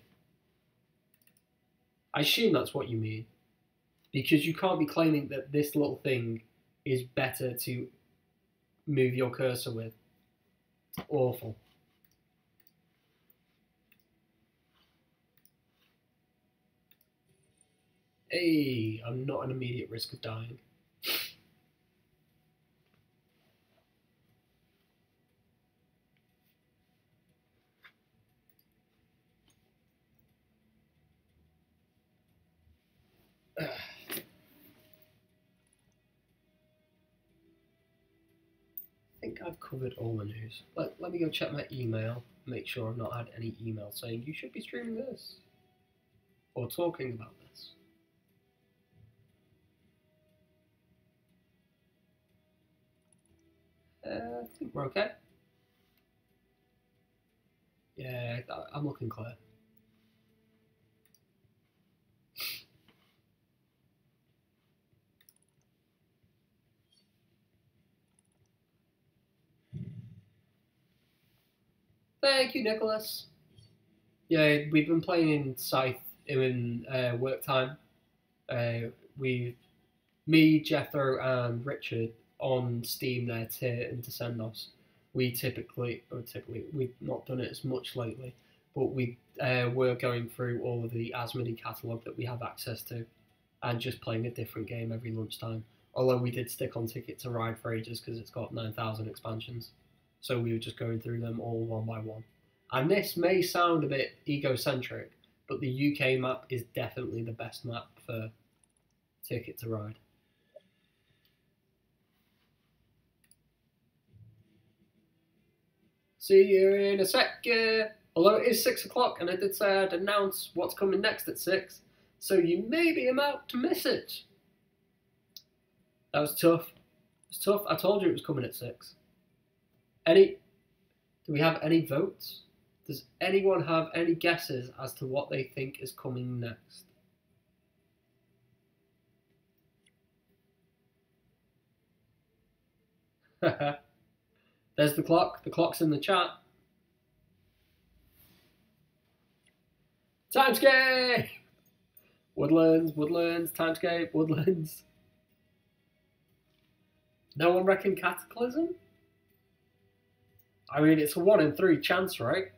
I assume that's what you mean. Because you can't be claiming that this little thing is better to move your cursor with. It's awful. Hey, I'm not at immediate risk of dying. I think I've covered all the news. Let me go check my email, make sure I've not had any emails saying you should be streaming this or talking about this. I think we're okay. Yeah, I'm looking clear. Thank you, Nicholas. Yeah, we've been playing in Scythe in work time. Me, Jethro, and Richard on Steam there, Tier and Descendos. We've not done it as much lately, but we were going through all of the Asmodee catalogue that we have access to and just playing a different game every lunchtime. Although we did stick on Ticket to Ride for ages because it's got 9,000 expansions. So we were just going through them all one by one. And this may sound a bit egocentric, but the UK map is definitely the best map for Ticket to Ride. See you in a sec. Although it is 6 o'clock and I did say I'd announce what's coming next at 6, so you may be about to miss it. That was tough. It was tough. I told you it was coming at 6. Do we have any votes? Does anyone have any guesses as to what they think is coming next? There's the clock. The clock's in the chat. Timescape! Woodlands, Timescape, Woodlands. No one reckoned Cataclysm? I mean, it's a 1 in 3 chance, right?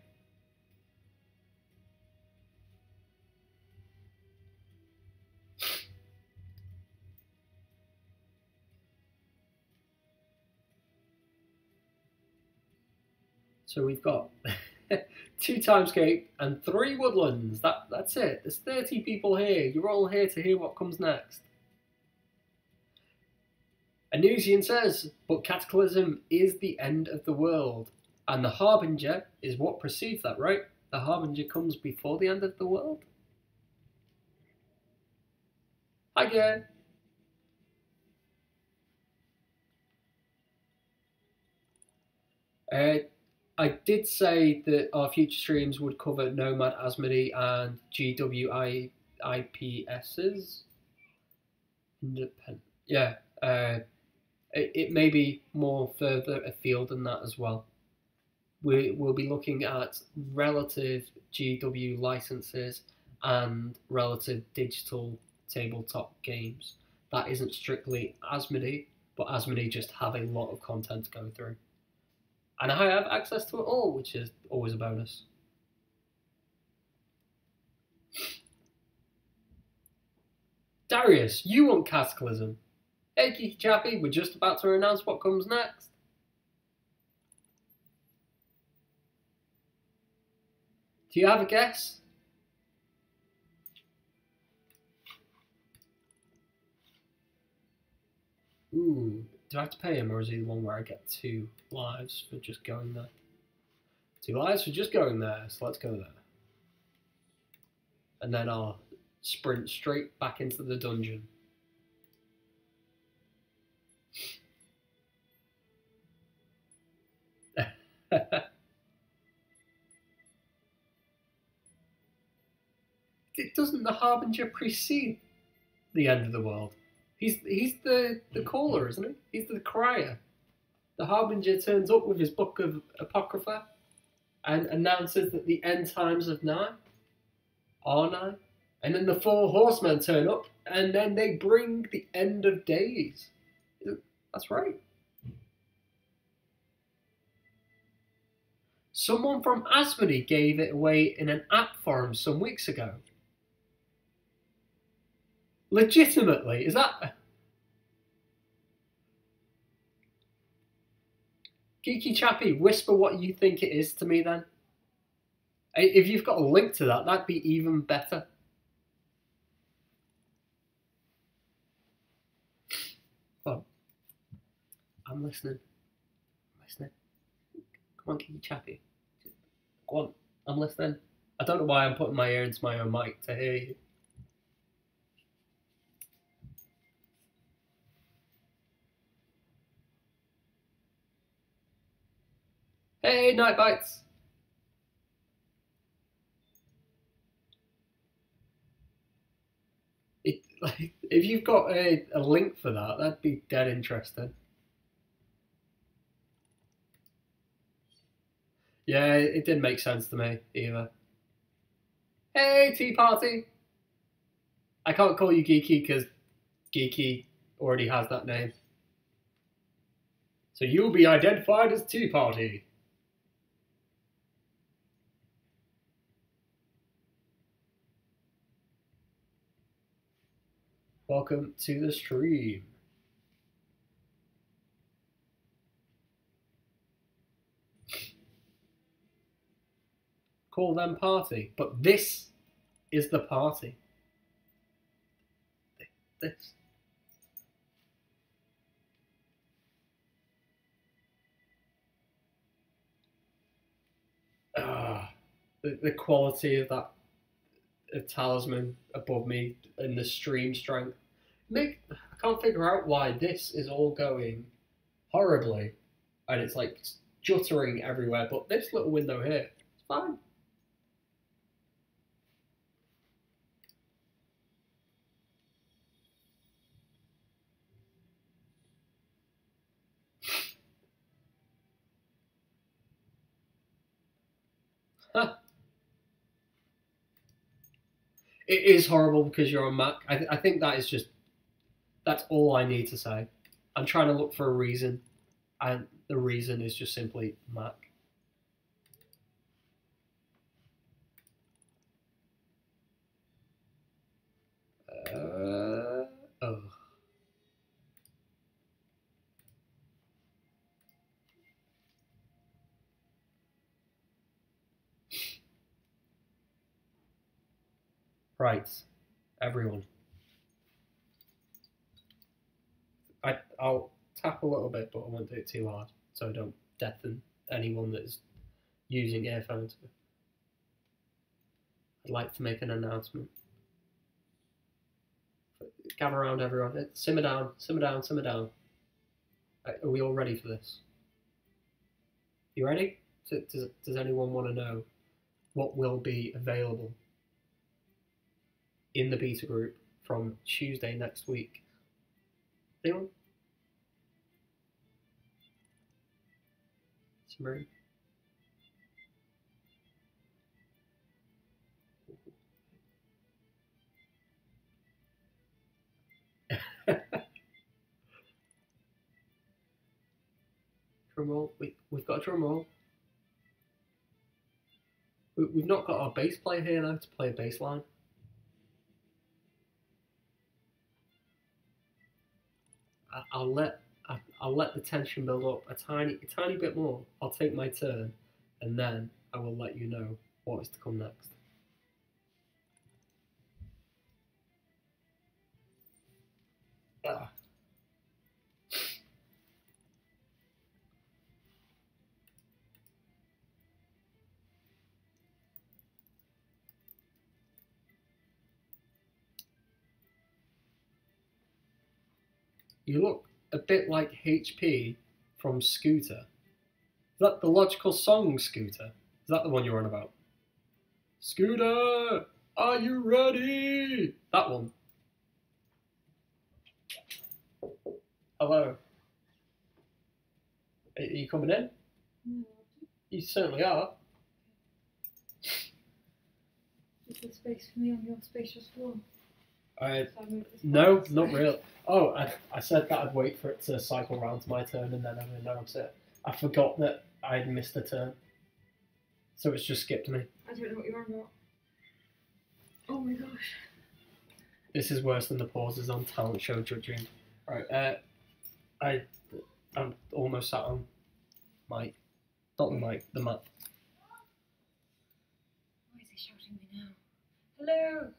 So we've got 2 Timescape and 3 Woodlands. That's it. There's 30 people here. You're all here to hear what comes next. Anusian says, but Cataclysm is the end of the world. And the Harbinger is what precedes that, right? The Harbinger comes before the end of the world? Hi, Gary. I did say that our future streams would cover Nomad, Asmodee, and GWIPSs. Independent. Yeah. It may be more further afield than that as well. We'll be looking at relative GW licenses and relative digital tabletop games. That isn't strictly Asmodee, but Asmodee just have a lot of content to go through. And I have access to it all, which is always a bonus. Darius, you want Cataclysm. Hey, Geeky Chappy, we're just about to announce what comes next. Do you have a guess? Ooh, do I have to pay him, or is he the one where I get 2 lives for just going there? 2 lives for just going there, so let's go there. And then I'll sprint straight back into the dungeon. Doesn't the Harbinger precede the end of the world? He's the caller, isn't he? He's the crier. The Harbinger turns up with his book of Apocrypha and announces that the end times are nigh. And then the 4 horsemen turn up and then they bring the end of days. That's right. Someone from Asmodee gave it away in an app forum some weeks ago. Legitimately, is that... Geeky Chappy, whisper what you think it is to me then. If you've got a link to that, that'd be even better. Well, I'm listening. Come on, Geeky Chappy. Go on, I'm listening. I don't know why I'm putting my ear into my own mic to hear you. Hey, Night Bites! If you've got a link for that, that'd be dead interesting. Yeah, it didn't make sense to me either. Hey, Tea Party! I can't call you Geeky because Geeky already has that name. So you'll be identified as Tea Party. Welcome to the stream. Call them party, but this is the party. This. The quality of that a talisman above me and the stream strength. I can't figure out why this is all going horribly, and it's like juttering everywhere. But this little window here, it's fine. Huh. It is horrible because you're on Mac. I think that is just that's all I need to say. I'm trying to look for a reason, and the reason is just simply Mac. Oh. Right, everyone. I'll tap a little bit, but I won't do it too hard, so I don't deafen anyone that is using earphones. I'd like to make an announcement. Gather around, everyone. Simmer down, simmer down, simmer down. Are we all ready for this? You ready? Does anyone want to know what will be available in the beta group from Tuesday next week? Anyone? Simmering? Drum roll. We've got a drum roll. We've not got our bass player here now to play a bass line. I'll let the tension build up a tiny bit more. I'll take my turn, and then I will let you know what is to come next. Ah. You look a bit like HP from Scooter. Is that the logical song, Scooter? Is that the one you're on about? Scooter, are you ready? That one. Hello. Are you coming in? No. You certainly are. Is there space for me on your spacious floor? No, not really. Oh, I said that I'd wait for it to cycle round to my turn and then I'd announce it. I forgot that I'd missed a turn. So it's just skipped me. I don't know what you're on about. Oh my gosh. This is worse than the pauses on talent show judging. Right, I'm almost sat on mic. Not the mic, the map. Why is he shouting me now? Hello!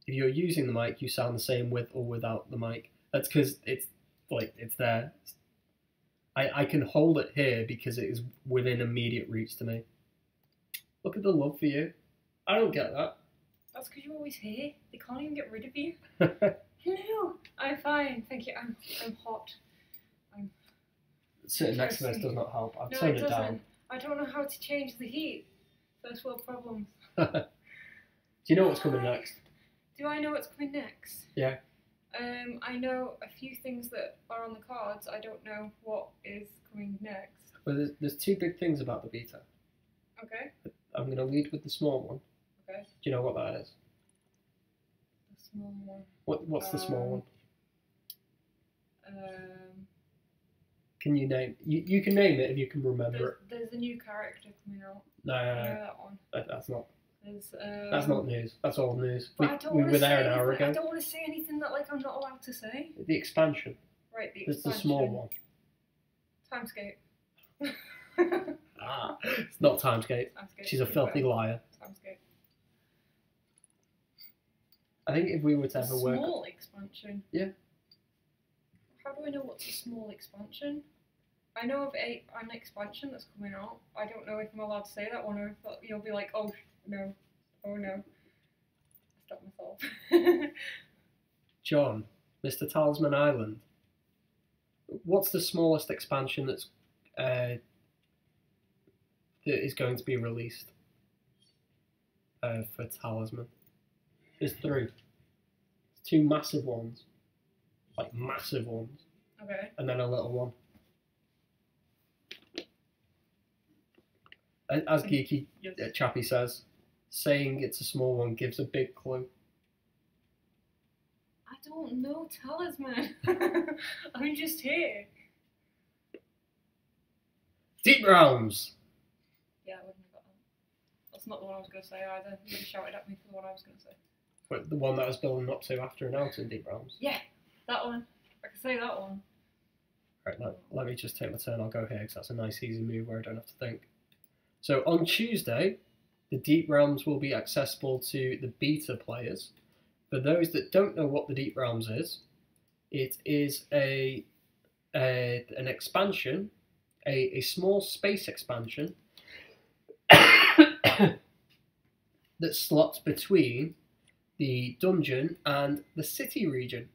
If you're using the mic, you sound the same with or without the mic. That's because it's there. I can hold it here because it is within immediate reach to me. Look at the love for you. I don't get that. That's because you're always here. They can't even get rid of you. Hello! I'm fine, thank you. I'm hot. Sitting next to this does not help. I've No, turned it it doesn't. down. I don't know how to change the heat. First world problems. Do you know what's coming next? Do I know what's coming next? Yeah. I know a few things that are on the cards. I don't know what is coming next. Well, there's two big things about the beta. Okay. I'm going to lead with the small one. Okay. Do you know what that is? The small one. What's the small one? Can you name? You can name it if you can remember it. There's a new character coming out. No, I know that one. that's not. There's, that's not news. That's old news. We were there an hour ago. I don't want to say anything that I'm not allowed to say. The expansion. Right, the It's expansion. the small one. Timescape. It's not Timescape. Timescape. She's a filthy liar. Timescape. I think if we were to ever work. Small expansion. Yeah. How do I know what's a small expansion? I know of an expansion that's coming out. I don't know if I'm allowed to say that one or if you'll be like, oh, no. Oh no. Stop myself. John, Mr. Talisman Island. What's the smallest expansion that is going to be released for Talisman? There's 3. 2 massive ones, like massive ones, Okay. and then a little one. As Geeky Yes. Chappie says, saying it's a small one gives a big clue. I don't know Talisman. I'm just here. Deep Realms! Yeah, I wouldn't have got that. That's not the one I was going to say either. You would have shouted at me for the one I was going to say. But the one that I was building up to after announcing Deep Realms. Yeah, that one. I can say that one. Right, let me just take my turn. I'll go here because that's a nice easy move where I don't have to think. So on Tuesday, the Deep Realms will be accessible to the beta players. For those that don't know what the Deep Realms is, it is an expansion, a small space expansion that slots between the dungeon and the city region.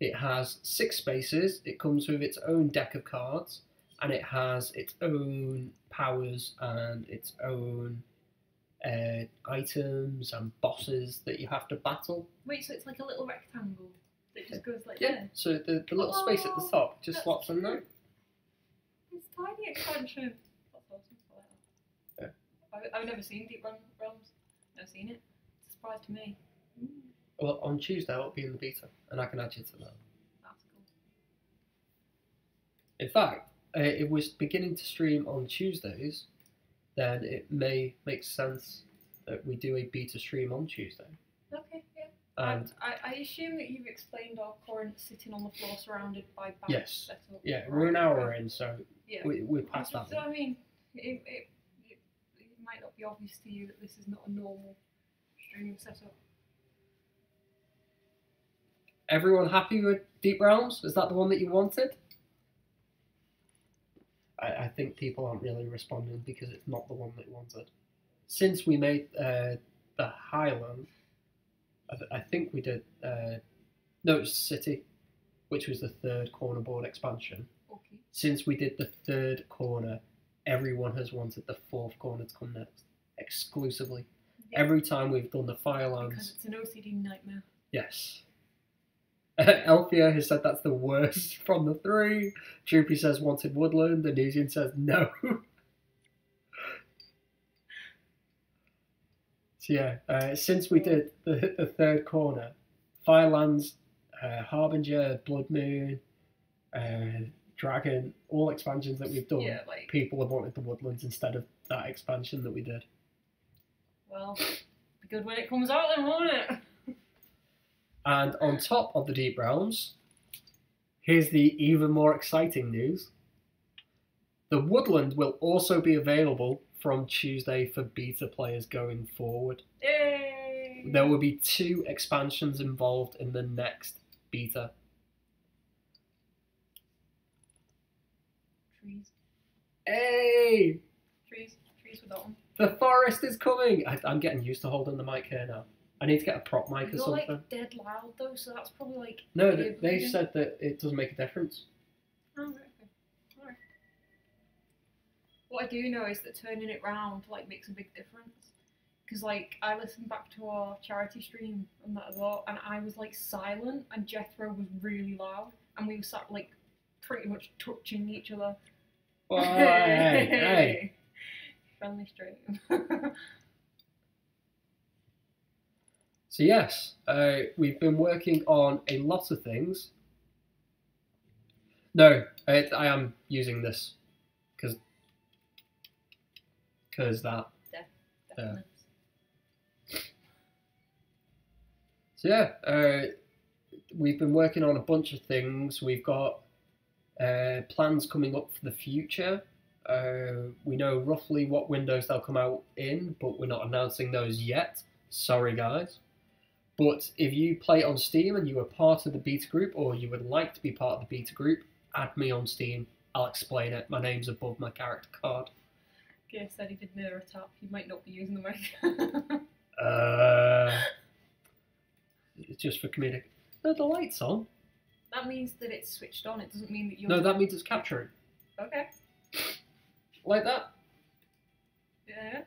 It has 6 spaces, it comes with its own deck of cards, and it has its own powers and its own items and bosses that you have to battle. Wait, so it's like a little rectangle that just goes like Yeah, there? so the little space at the top just slots in there. It's tiny expansion. That's awesome. I like that. I've never seen Deep Realms. Never seen it. It's a surprise to me. Well, on Tuesday it'll be in the beta, and I can add you to that. That's cool. In fact, it was beginning to stream on Tuesdays, then it may make sense that we do a beta stream on Tuesday. Okay, yeah. And I assume that you've explained our current sitting on the floor surrounded by bags yes, setup. yeah, we're an hour in, so Yeah. we're past that So, one. I mean, it might not be obvious to you that this is not a normal streaming setup. Everyone happy with Deep Realms? Is that the one that you wanted? I think people aren't really responding because it's not the one that you wanted. Since we made the Highland, I think we did... no, it was City, which was the 3rd corner board expansion. Okay. Since we did the 3rd corner, everyone has wanted the 4th corner to come next, exclusively. Yeah. Every time we've done the Firelands... Because it's an OCD nightmare. Yes. Elfia has said that's the worst from the 3. Droopy says wanted Woodland. Anusian says no. So yeah, since we did the 3rd corner, Firelands, Harbinger, Blood Moon, Dragon, all expansions that we've done, Yeah, like... people have wanted the Woodlands instead of that expansion that we did. Well, be good when it comes out then, won't it? And on top of the Deep Realms, here's the even more exciting news. The Woodland will also be available from Tuesday for beta players going forward. Yay! There will be 2 expansions involved in the next beta. Trees. Hey! Trees with that one. The forest is coming! I'm getting used to holding the mic here now. I need to get a prop mic or You're something. like dead loud though, so that's probably like... No, yeah, they yeah. said that it doesn't make a difference. Oh, right, okay. Alright. What I do know is that turning it round like makes a big difference. Because like I listened back to our charity stream and that as well, and I was like silent, and Jethro was really loud, and we were sat like pretty much touching each other. Well, hey. Friendly stream. So yes, we've been working on a lot of things. No, I am using this because that. Definitely. So yeah, we've been working on a bunch of things. We've got plans coming up for the future. We know roughly what windows they'll come out in, but we're not announcing those yet. Sorry, guys. But if you play on Steam and you are part of the beta group, or you would like to be part of the beta group, add me on Steam. I'll explain it. My name's above my character card. Okay, said he did mirror tap. He might not be using the mic. It's just for comedic. No, the light's on. That means that it's switched on. It doesn't mean that you're. No, that means it's capturing. Okay. Like that. Yeah.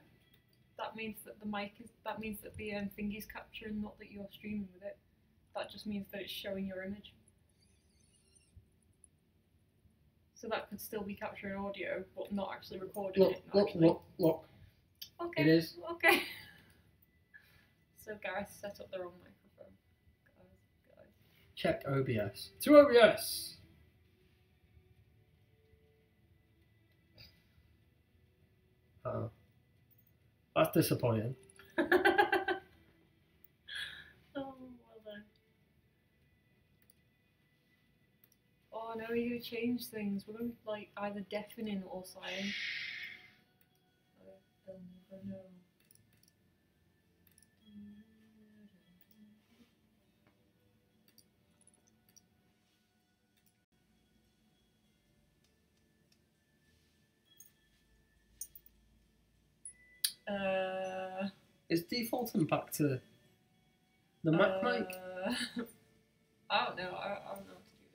That means that the mic is. That means that the thingy's capturing, not that you're streaming with it. That just means that it's showing your image. So that could still be capturing audio, but not actually recording it. Look. Okay. It is. Okay. So Gareth set up the wrong microphone. Guys. Check OBS. To OBS! Oh. That's disappointing. Oh, well then. Oh, now we're going to change things. We're going to like either deafening or silent. They'll never know. Is defaulting back to the Mac mic? I don't know. I don't know how to do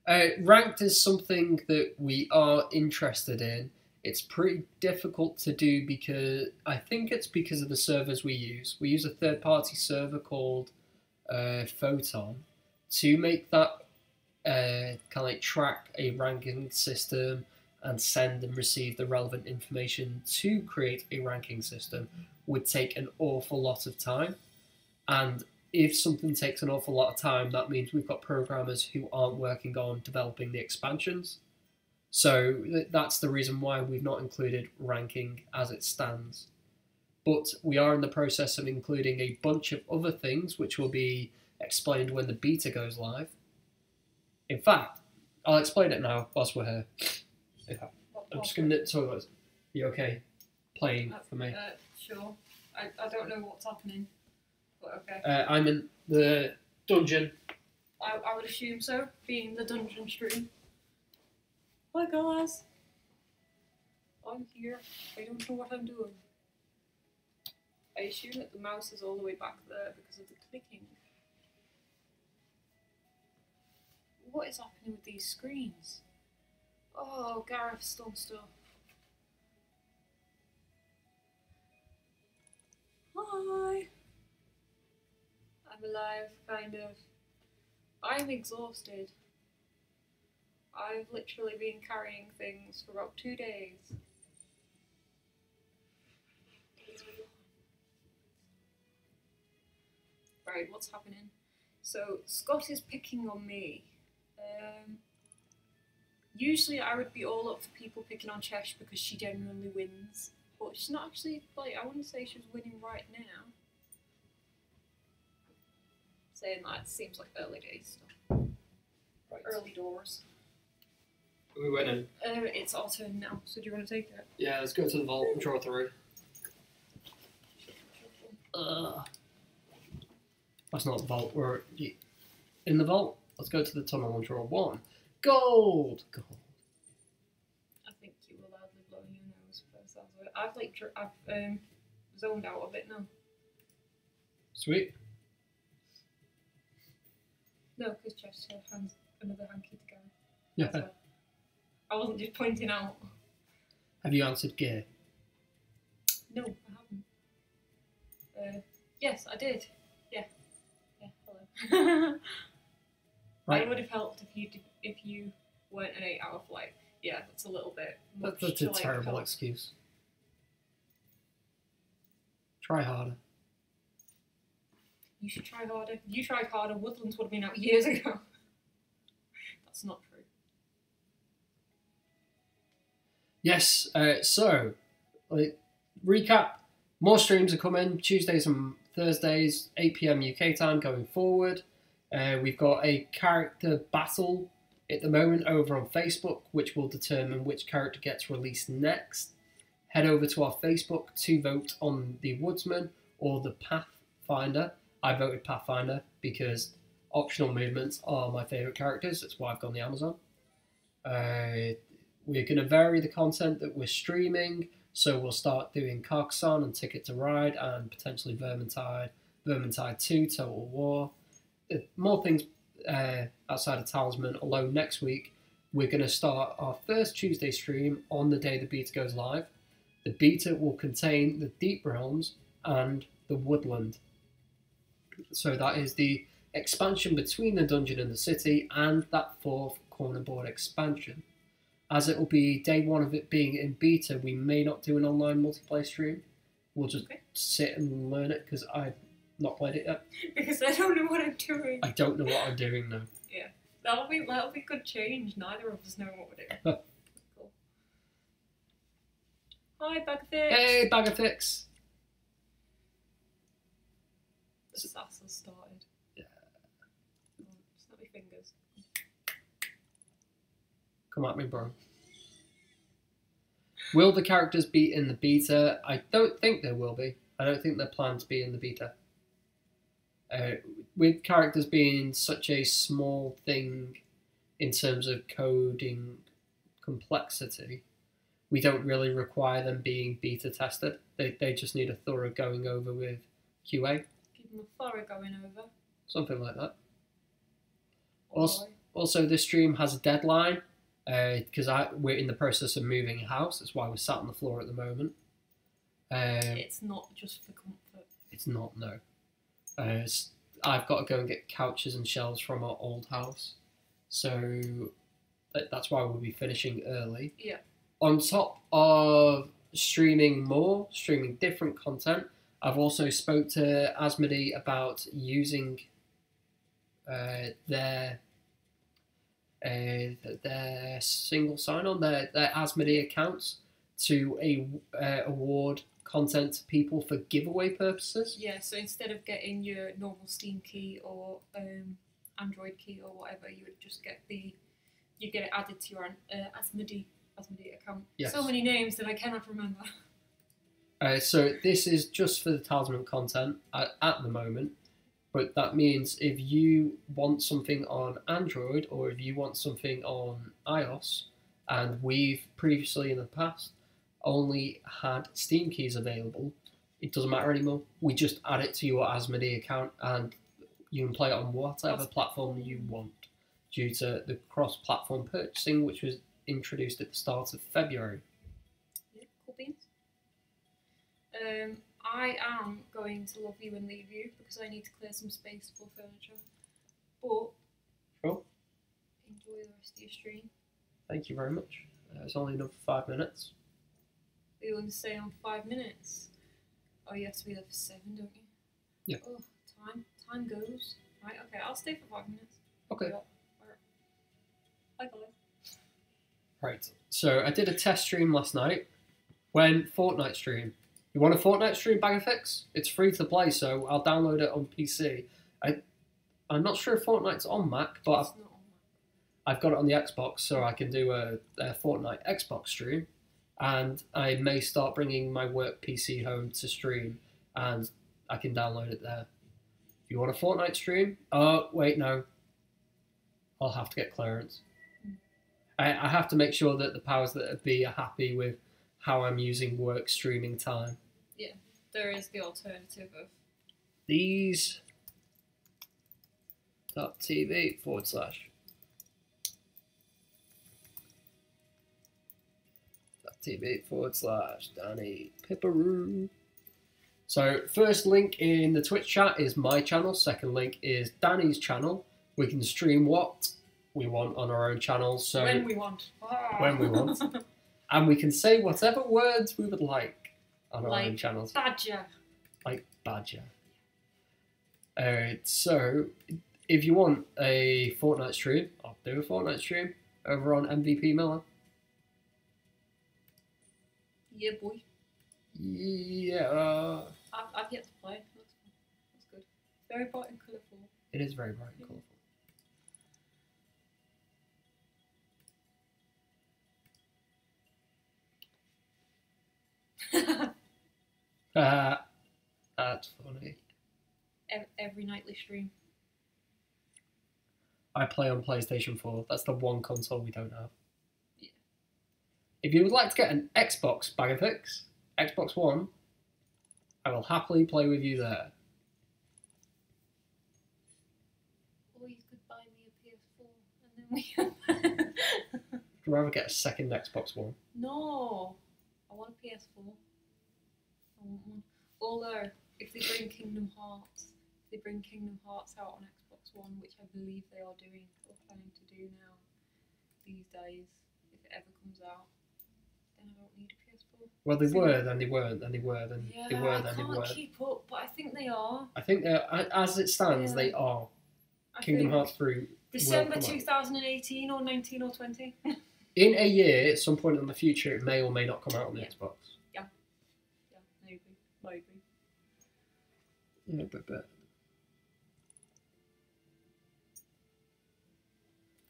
this. Ranked is something that we are interested in. It's pretty difficult to do because I think it's because of the servers we use. We use a third-party server called Photon to make that kind of like track a ranking system and send and receive the relevant information to create a ranking system would take an awful lot of time. And if something takes an awful lot of time, that means we've got programmers who aren't working on developing the expansions. So that's the reason why we've not included ranking as it stands. But we are in the process of including a bunch of other things which will be explained when the beta goes live. In fact, I'll explain it now whilst we're here. I'm just going to talk about it. You okay playing for me? Sure. I don't know what's happening, but okay. I'm in the dungeon. I would assume so, being the dungeon stream. Hi guys. I'm here. I don't know what I'm doing. I assume that the mouse is all the way back there because of the clicking. What is happening with these screens? Oh, Gareth's done stuff. Hi. I'm alive, kind of. I'm exhausted. I've literally been carrying things for about 2 days. Right, what's happening? So, Scott is picking on me. Usually I would be all up for people picking on Chesh because she genuinely wins. But she's not actually, like, I wouldn't say she's winning right now. Saying that seems like early days stuff. Right. Early doors. We went in. It's our turn now, so do you want to take it? Yeah, let's go to the vault and draw 3. That's not the vault. We're in the vault. Let's go to the tunnel and draw 1. Gold! Gold. I think you were loudly blowing your nose first. I've zoned out a bit now. Sweet. No, because Chesh hands another hanky to go. Yeah. That's why. I wasn't just pointing out. Have you answered gear? No, I haven't. Yes, I did. Yeah. Yeah, hello. Right. I would have helped if you weren't an 8-hour flight. Yeah, that's a little bit much. That's a to, like, terrible help. excuse. Try harder. You should try harder. If you tried harder, Woodlands would have been out years ago. That's not true. Yes, so, recap. More streams are coming, Tuesdays and Thursdays, 8 PM UK time going forward. We've got a character battle at the moment over on Facebook, which will determine which character gets released next. Head over to our Facebook to vote on the Woodsman or the Path Pathfinder. I voted Pathfinder because optional movements are my favourite characters. That's why I've gone the Amazon. We're going to vary the content that we're streaming. So we'll start doing Carcassonne and Ticket to Ride and potentially Vermintide, Vermintide 2, Total War. More things outside of Talisman, although next week we're going to start our first Tuesday stream on the day the beta goes live. The beta will contain the Deep Realms and the Woodland. So that is the expansion between the dungeon and the city and that 4th corner board expansion. As it will be day 1 of it being in beta, we may not do an online multiplayer stream. We'll just sit and learn it because I've not played it yet. Because I don't know what I'm doing. I don't know what I'm doing now. Yeah, that'll be good change. Neither of us know what we're doing. Cool. Hi, Bagfix. Hey, Bagfix. The sass has started. Yeah. Snap your fingers. Come at me, bro. Will the characters be in the beta? I don't think they will be. I don't think they're planned to be in the beta. With characters being such a small thing in terms of coding complexity, we don't really require them being beta tested. They just need a thorough going over with QA. Give them a thorough going over. Something like that. Oh, Also, this stream has a deadline because we're in the process of moving house. That's why we're sat on the floor at the moment. it's not just for comfort. It's not, no. I've got to go and get couches and shelves from our old house. So that's why we'll be finishing early. Yeah. On top of streaming different content, I've also spoke to Asmodee about using their single sign-on, their Asmodee accounts to award content to people for giveaway purposes. Yeah, so instead of getting your normal Steam key or Android key or whatever, you would just get it added to your Asmodee account. Yes. So many names that I cannot remember. So this is just for the Talisman content at the moment, but that means if you want something on Android or if you want something on iOS, and we've previously in the past only had Steam keys available, it doesn't matter anymore. We just add it to your Asmodee account and you can play it on whatever platform you want due to the cross-platform purchasing which was introduced at the start of February. Yeah, cool beans. I am going to love you and leave you because I need to clear some space for furniture. But Sure. Enjoy the rest of your stream. Thank you very much. It's only another 5 minutes. We want to stay on 5 minutes. Oh, you have to be there for 7, don't you? Yeah. Oh, time goes. Right, okay, I'll stay for 5 minutes. Okay. Yeah. Alright. Bye, guys. Right. So I did a test stream last night. When Fortnite stream. You want a Fortnite stream, Bagafix? It's free to play, so I'll download it on PC. I'm not sure if Fortnite's on Mac, but It's not on I've got it on the Xbox, so I can do a Fortnite Xbox stream. And I may start bringing my work PC home to stream, and I can download it there. If you want a Fortnite stream, oh, wait, no. I'll have to get clearance. I have to make sure that the powers that be are happy with how I'm using work streaming time. Yeah, there is the alternative of These .tv / .tv / Danny Pipperoo. So first link in the Twitch chat is my channel. Second link is Danny's channel. We can stream what we want on our own channel. So when we want. When we want. And we can say whatever words we would like on our own channels. Badger. Like badger. So if you want a Fortnite stream, I'll do a Fortnite stream over on MVP Miller. Yeah, boy. Yeah. I've yet to play. That's good. Very bright and colourful. It is very bright and colourful. That's funny. every nightly stream. I play on PlayStation 4. That's the one console we don't have. Yeah. If you would like to get an Xbox bag of fix, Xbox One, I will happily play with you there. Or you could buy me a PS4 and then we. I'd rather get a second Xbox One. No, I want a PS4. I want one. Although, if they bring Kingdom Hearts out on Xbox One, which I believe they are doing, or planning to do now, these days, if it ever comes out, then I don't need a PS4. Well, they were, then they weren't, then they were, then Yeah, they were, I then they can't weren't. keep up, but I think they are. I think they're, as it stands, Yeah. they are. I Kingdom think Hearts 3 December will come out. 2018 or 19 or 20. In a year, at some point in the future, it may or may not come out on the Yeah. Xbox. Yeah, maybe. Yeah, but.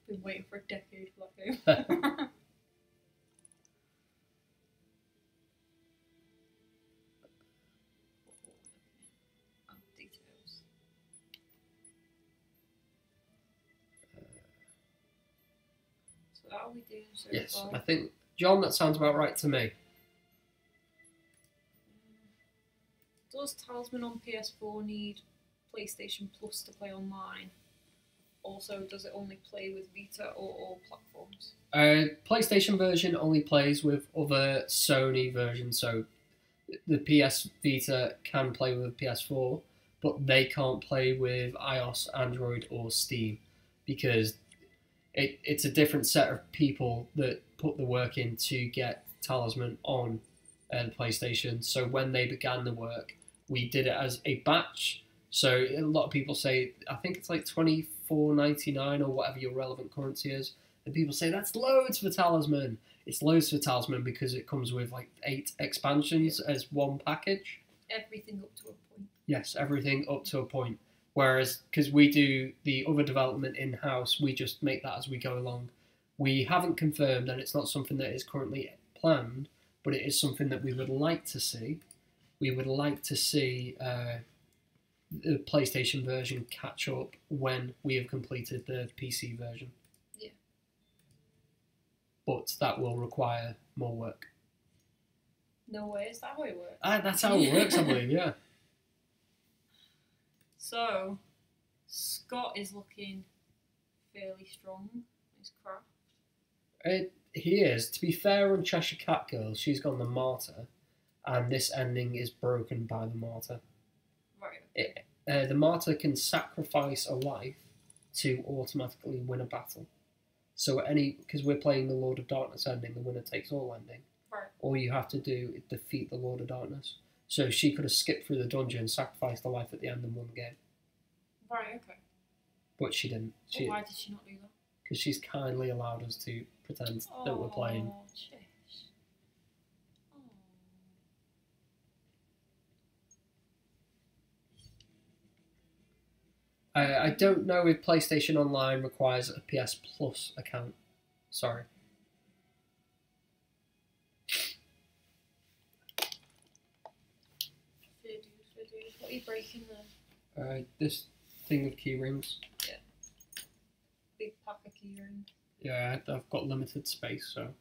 Been waiting for a decade for that game. Details. So how are we doing so Yes, far? I think, John, that sounds about right to me. Does Talisman on PS4 need PlayStation Plus to play online? Also, does it only play with Vita or all platforms? PlayStation version only plays with other Sony versions, so the PS Vita can play with PS4, but they can't play with iOS, Android, or Steam because it's a different set of people that put the work in to get Talisman on the PlayStation. So when they began the work, we did it as a batch. So a lot of people say, I think it's like $24.99 or whatever your relevant currency is. And people say, that's loads for Talisman. It's loads for Talisman because it comes with like 8 expansions as one package. Everything up to a point. Yes, everything up to a point. Whereas, because we do the other development in-house, we just make that as we go along. We haven't confirmed, and it's not something that is currently planned, but it is something that we would like to see. We would like to see the PlayStation version catch up when we have completed the PC version. Yeah. But that will require more work. No way, is that how it works? That's how it works, I believe, yeah. So, Scott is looking fairly strong. His craft. He is. To be fair on Cheshire Cat Girl, she's gone the martyr, and this ending is broken by the martyr. Right. The martyr can sacrifice a life to automatically win a battle. So because we're playing the Lord of Darkness ending, the winner takes all ending. Right. All you have to do is defeat the Lord of Darkness. So she could have skipped through the dungeon, sacrificed a life at the end, and won the game. Right, okay. But she didn't. Well, why did she not do that? Because she's kindly allowed us to pretend that we're playing. Oh, Chish. I don't know if PlayStation Online requires a PS Plus account. Sorry. What are you breaking there? This thing of key rings. Yeah. Big pack of key rings. Yeah, I've got limited space, so. I know,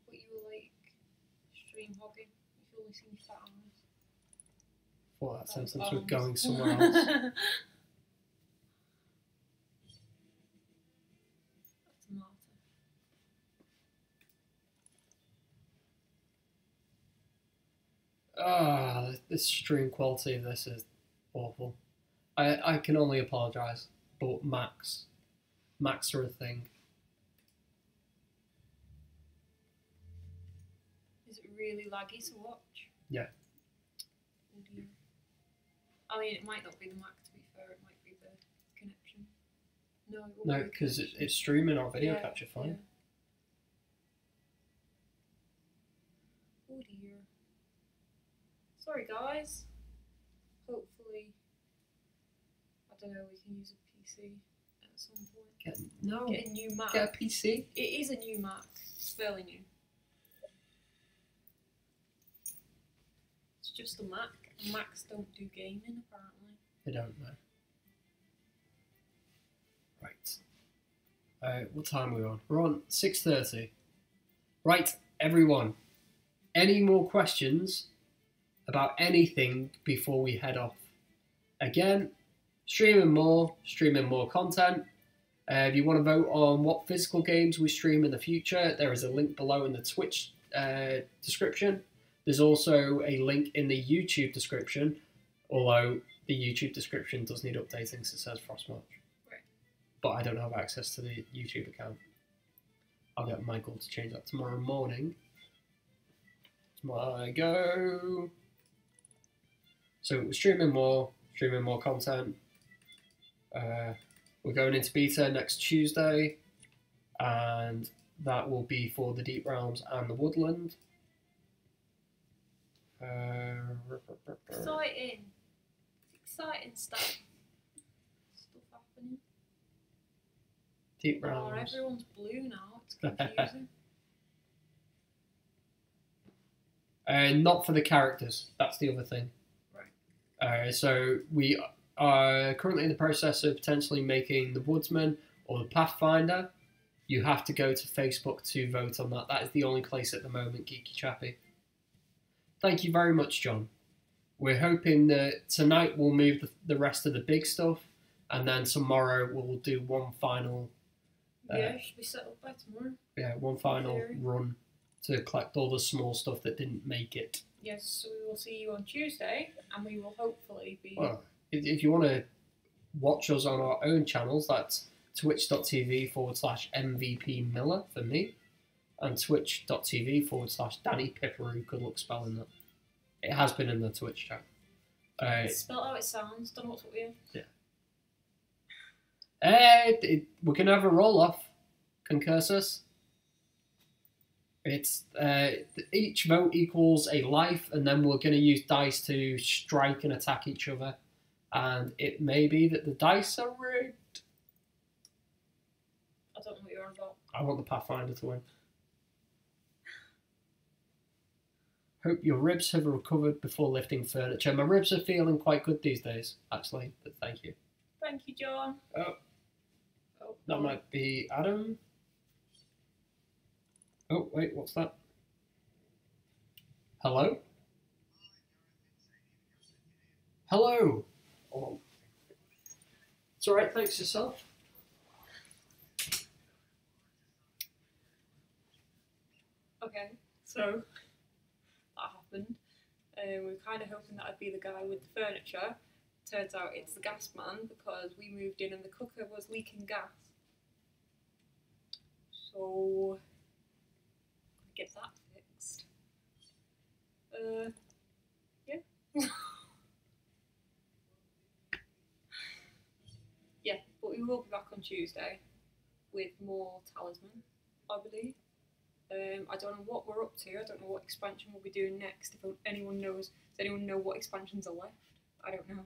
but you were like stream hogging. You've only seen fat eyes. Thought that sentence was arms. going somewhere else. That's a martyr. The stream quality of this is awful. I can only apologise, but Macs are a thing. Is it really laggy to watch? Yeah. Oh dear. I mean, it might not be the Mac, to be fair. It might be the connection. No, it won't No, be the because connection. it's streaming our video Yeah, capture fine. yeah. Oh dear. Sorry, guys. Hopefully, I don't know, we can use a PC at some point. Get a new Mac. Get a PC. It is a new Mac. It's fairly new. It's just a Mac. And Macs don't do gaming, apparently. I don't know. Right. What time are we on? We're on 6:30. Right, everyone. Any more questions about anything before we head off? Again, streaming more content. If you want to vote on what physical games we stream in the future, there is a link below in the Twitch description. There's also a link in the YouTube description, although the YouTube description does need updating since it says Frostmarch. Right. But I don't have access to the YouTube account. I'll get Michael to change that tomorrow morning. Tomorrow I go. So we're streaming more content. We're going into beta next Tuesday, and that will be for the Deep Realms and the Woodland. Exciting stuff. Happening. Deep Oh, Realms. everyone's blue now. It's confusing. Not for the characters. That's the other thing. Right. So we are currently in the process of potentially making the Woodsman or the Pathfinder. You have to go to Facebook to vote on that. That is the only place at the moment, Geeky Chappy. Thank you very much, John. We're hoping that tonight we'll move the rest of the big stuff, and then tomorrow we'll do one final. Yeah, should be settled by tomorrow. Yeah, one final run to collect all the small stuff that didn't make it. Yes, so we will see you on Tuesday, and we will hopefully be. Well, if you want to watch us on our own channels, that's twitch.tv/MVP Miller for me, and twitch.tv/Danny Pipperoo. Good luck spelling that. It has been in the Twitch chat. Spell how it sounds. Don't know what's up with you. Yeah. We can have a roll off, Concursus. It's each vote equals a life, and then we're going to use dice to strike and attack each other. And it may be that the dice are rigged. I don't know what you're on about. I want the Pathfinder to win. Hope your ribs have recovered before lifting furniture. My ribs are feeling quite good these days, actually, but thank you. Thank you, John. That might be Adam. Oh, wait, what's that? Hello? Hello! Oh. It's alright, thanks yourself. Okay, so that happened. We were kind of hoping that I'd be the guy with the furniture. Turns out it's the gas man because we moved in and the cooker was leaking gas. So, get that fixed. Yeah. Yeah, but we will be back on Tuesday with more Talisman, I believe. I don't know what we're up to. I don't know what expansion we'll be doing next. If anyone knows, does anyone know what expansions are left? I don't know.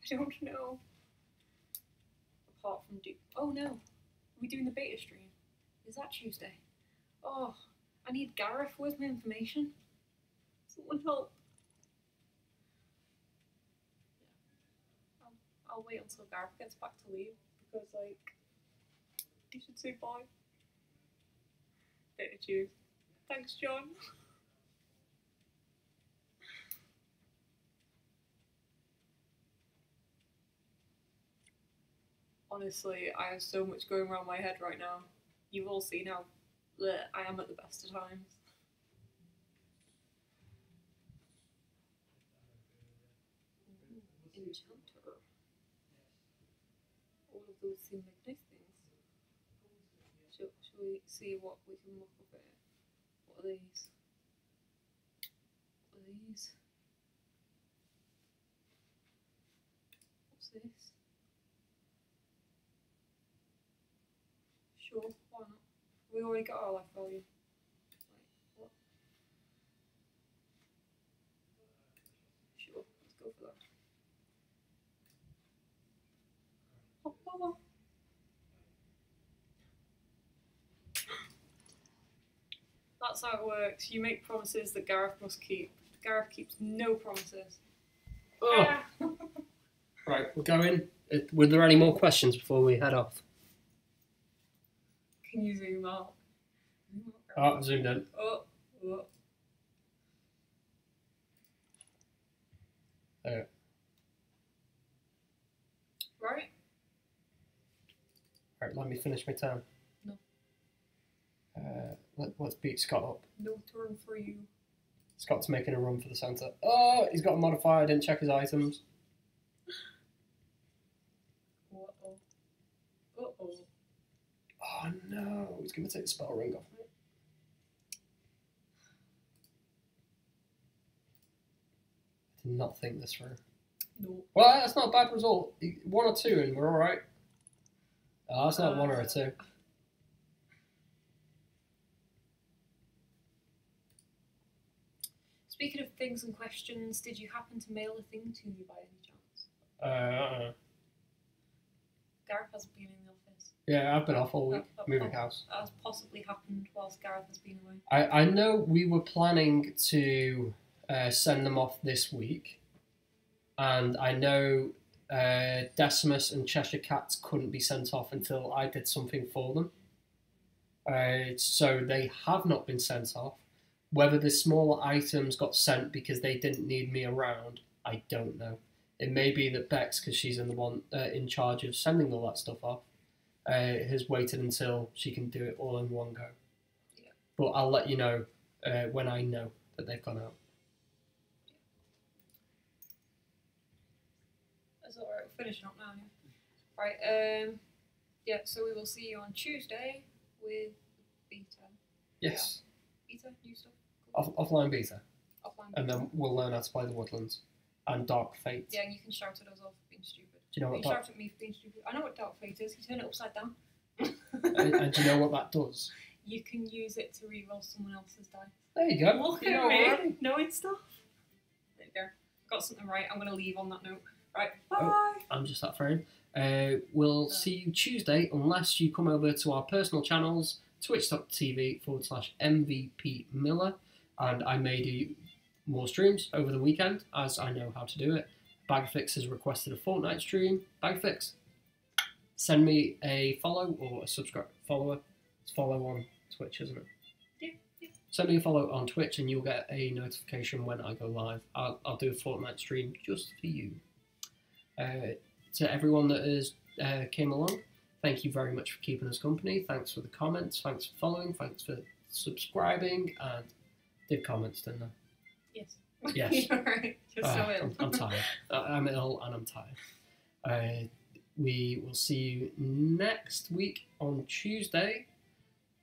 I don't know. Apart from oh no, are we doing the beta stream? Is that Tuesday? Oh, I need Gareth. Where's my information? Someone help. Yeah. I'll wait until Gareth gets back to leave because like he should say bye. Beta Tuesday. Thanks, John. Honestly, I have so much going around my head right now. You've all seen how I am at the best of times. Enchanter. All of those seem like nice things. Shall we see what we can look up at? What are these? What are these? What's this? Sure, why not? We already got our life value. Right, what? Sure, let's go for that. Oh, oh, oh. That's how it works. You make promises that Gareth must keep. Gareth keeps no promises. Oh, Ah. Right, we're going. Were there any more questions before we head off? Can you zoom out? Oh, I've zoomed in. Oh. Right. Right, let me finish my turn. No. Let's beat Scott up. No turn for you. Scott's making a run for the centre. Oh, he's got a modifier. Didn't check his items. Uh-oh. Oh no, he's going to take the spell ring off me. I did not think this through. No. Well, that's not a bad result. 1 or 2 and we're alright. Oh, that's not 1 or a 2. Speaking of things and questions, did you happen to mail a thing to me by any chance? Gareth hasn't been in the office. Yeah, I've been off all week, moving That house. has possibly happened whilst Gareth has been away. I know we were planning to send them off this week, and I know Decimus and Cheshire Cats couldn't be sent off until I did something for them. So they have not been sent off. Whether the smaller items got sent because they didn't need me around, I don't know. It may be that Bex, because she's the one in charge of sending all that stuff off, has waited until she can do it all in one go. Yeah. But I'll let you know when I know that they've gone out. That's alright, we're finishing up now, yeah. Right, yeah, so we will see you on Tuesday with beta. Yes. Beta, new stuff. Offline beta. Offline And beta. then we'll learn how to play the Woodlands and Dark Fate. Yeah, and you can shout at us all for being stupid. Do you know what You Dark... shout at me for being stupid. I know what Dark Fate is. You turn it upside down. and do you know what that does? You can use it to reroll someone else's dice. There you go. Look You at know me, already. knowing stuff. There you go. Got something right. I'm going to leave on that note. Right, bye. Oh. I'm just that frame. We'll see you Tuesday unless you come over to our personal channels, twitch.tv/MVP Miller, and I may do more streams over the weekend as I know how to do it. Bagfix has requested a fortnight stream. Bagfix, send me a follow or a subscribe. Follower. It's follow on Twitch, isn't it? Yeah. Send me a follow on Twitch and you'll get a notification when I go live. I'll do a fortnight stream just for you. To everyone that has came along, thank you very much for keeping us company. Thanks for the comments. Thanks for following. Thanks for subscribing. And did comments, didn't I? Yes. Yes. You're right. You're so ill. I'm tired. I'm ill and I'm tired. We will see you next week on Tuesday.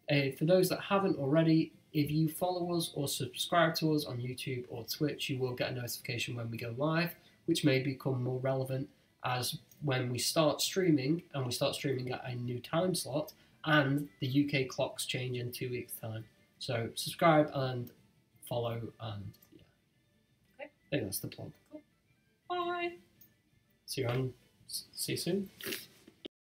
For those that haven't already, if you follow us or subscribe to us on YouTube or Twitch, you will get a notification when we go live, which may become more relevant as when we start streaming, and we start streaming at a new time slot, and the UK clocks change in 2 weeks' time. So subscribe and follow, and yeah. Okay. I think that's the plug. Cool. Bye. See you soon.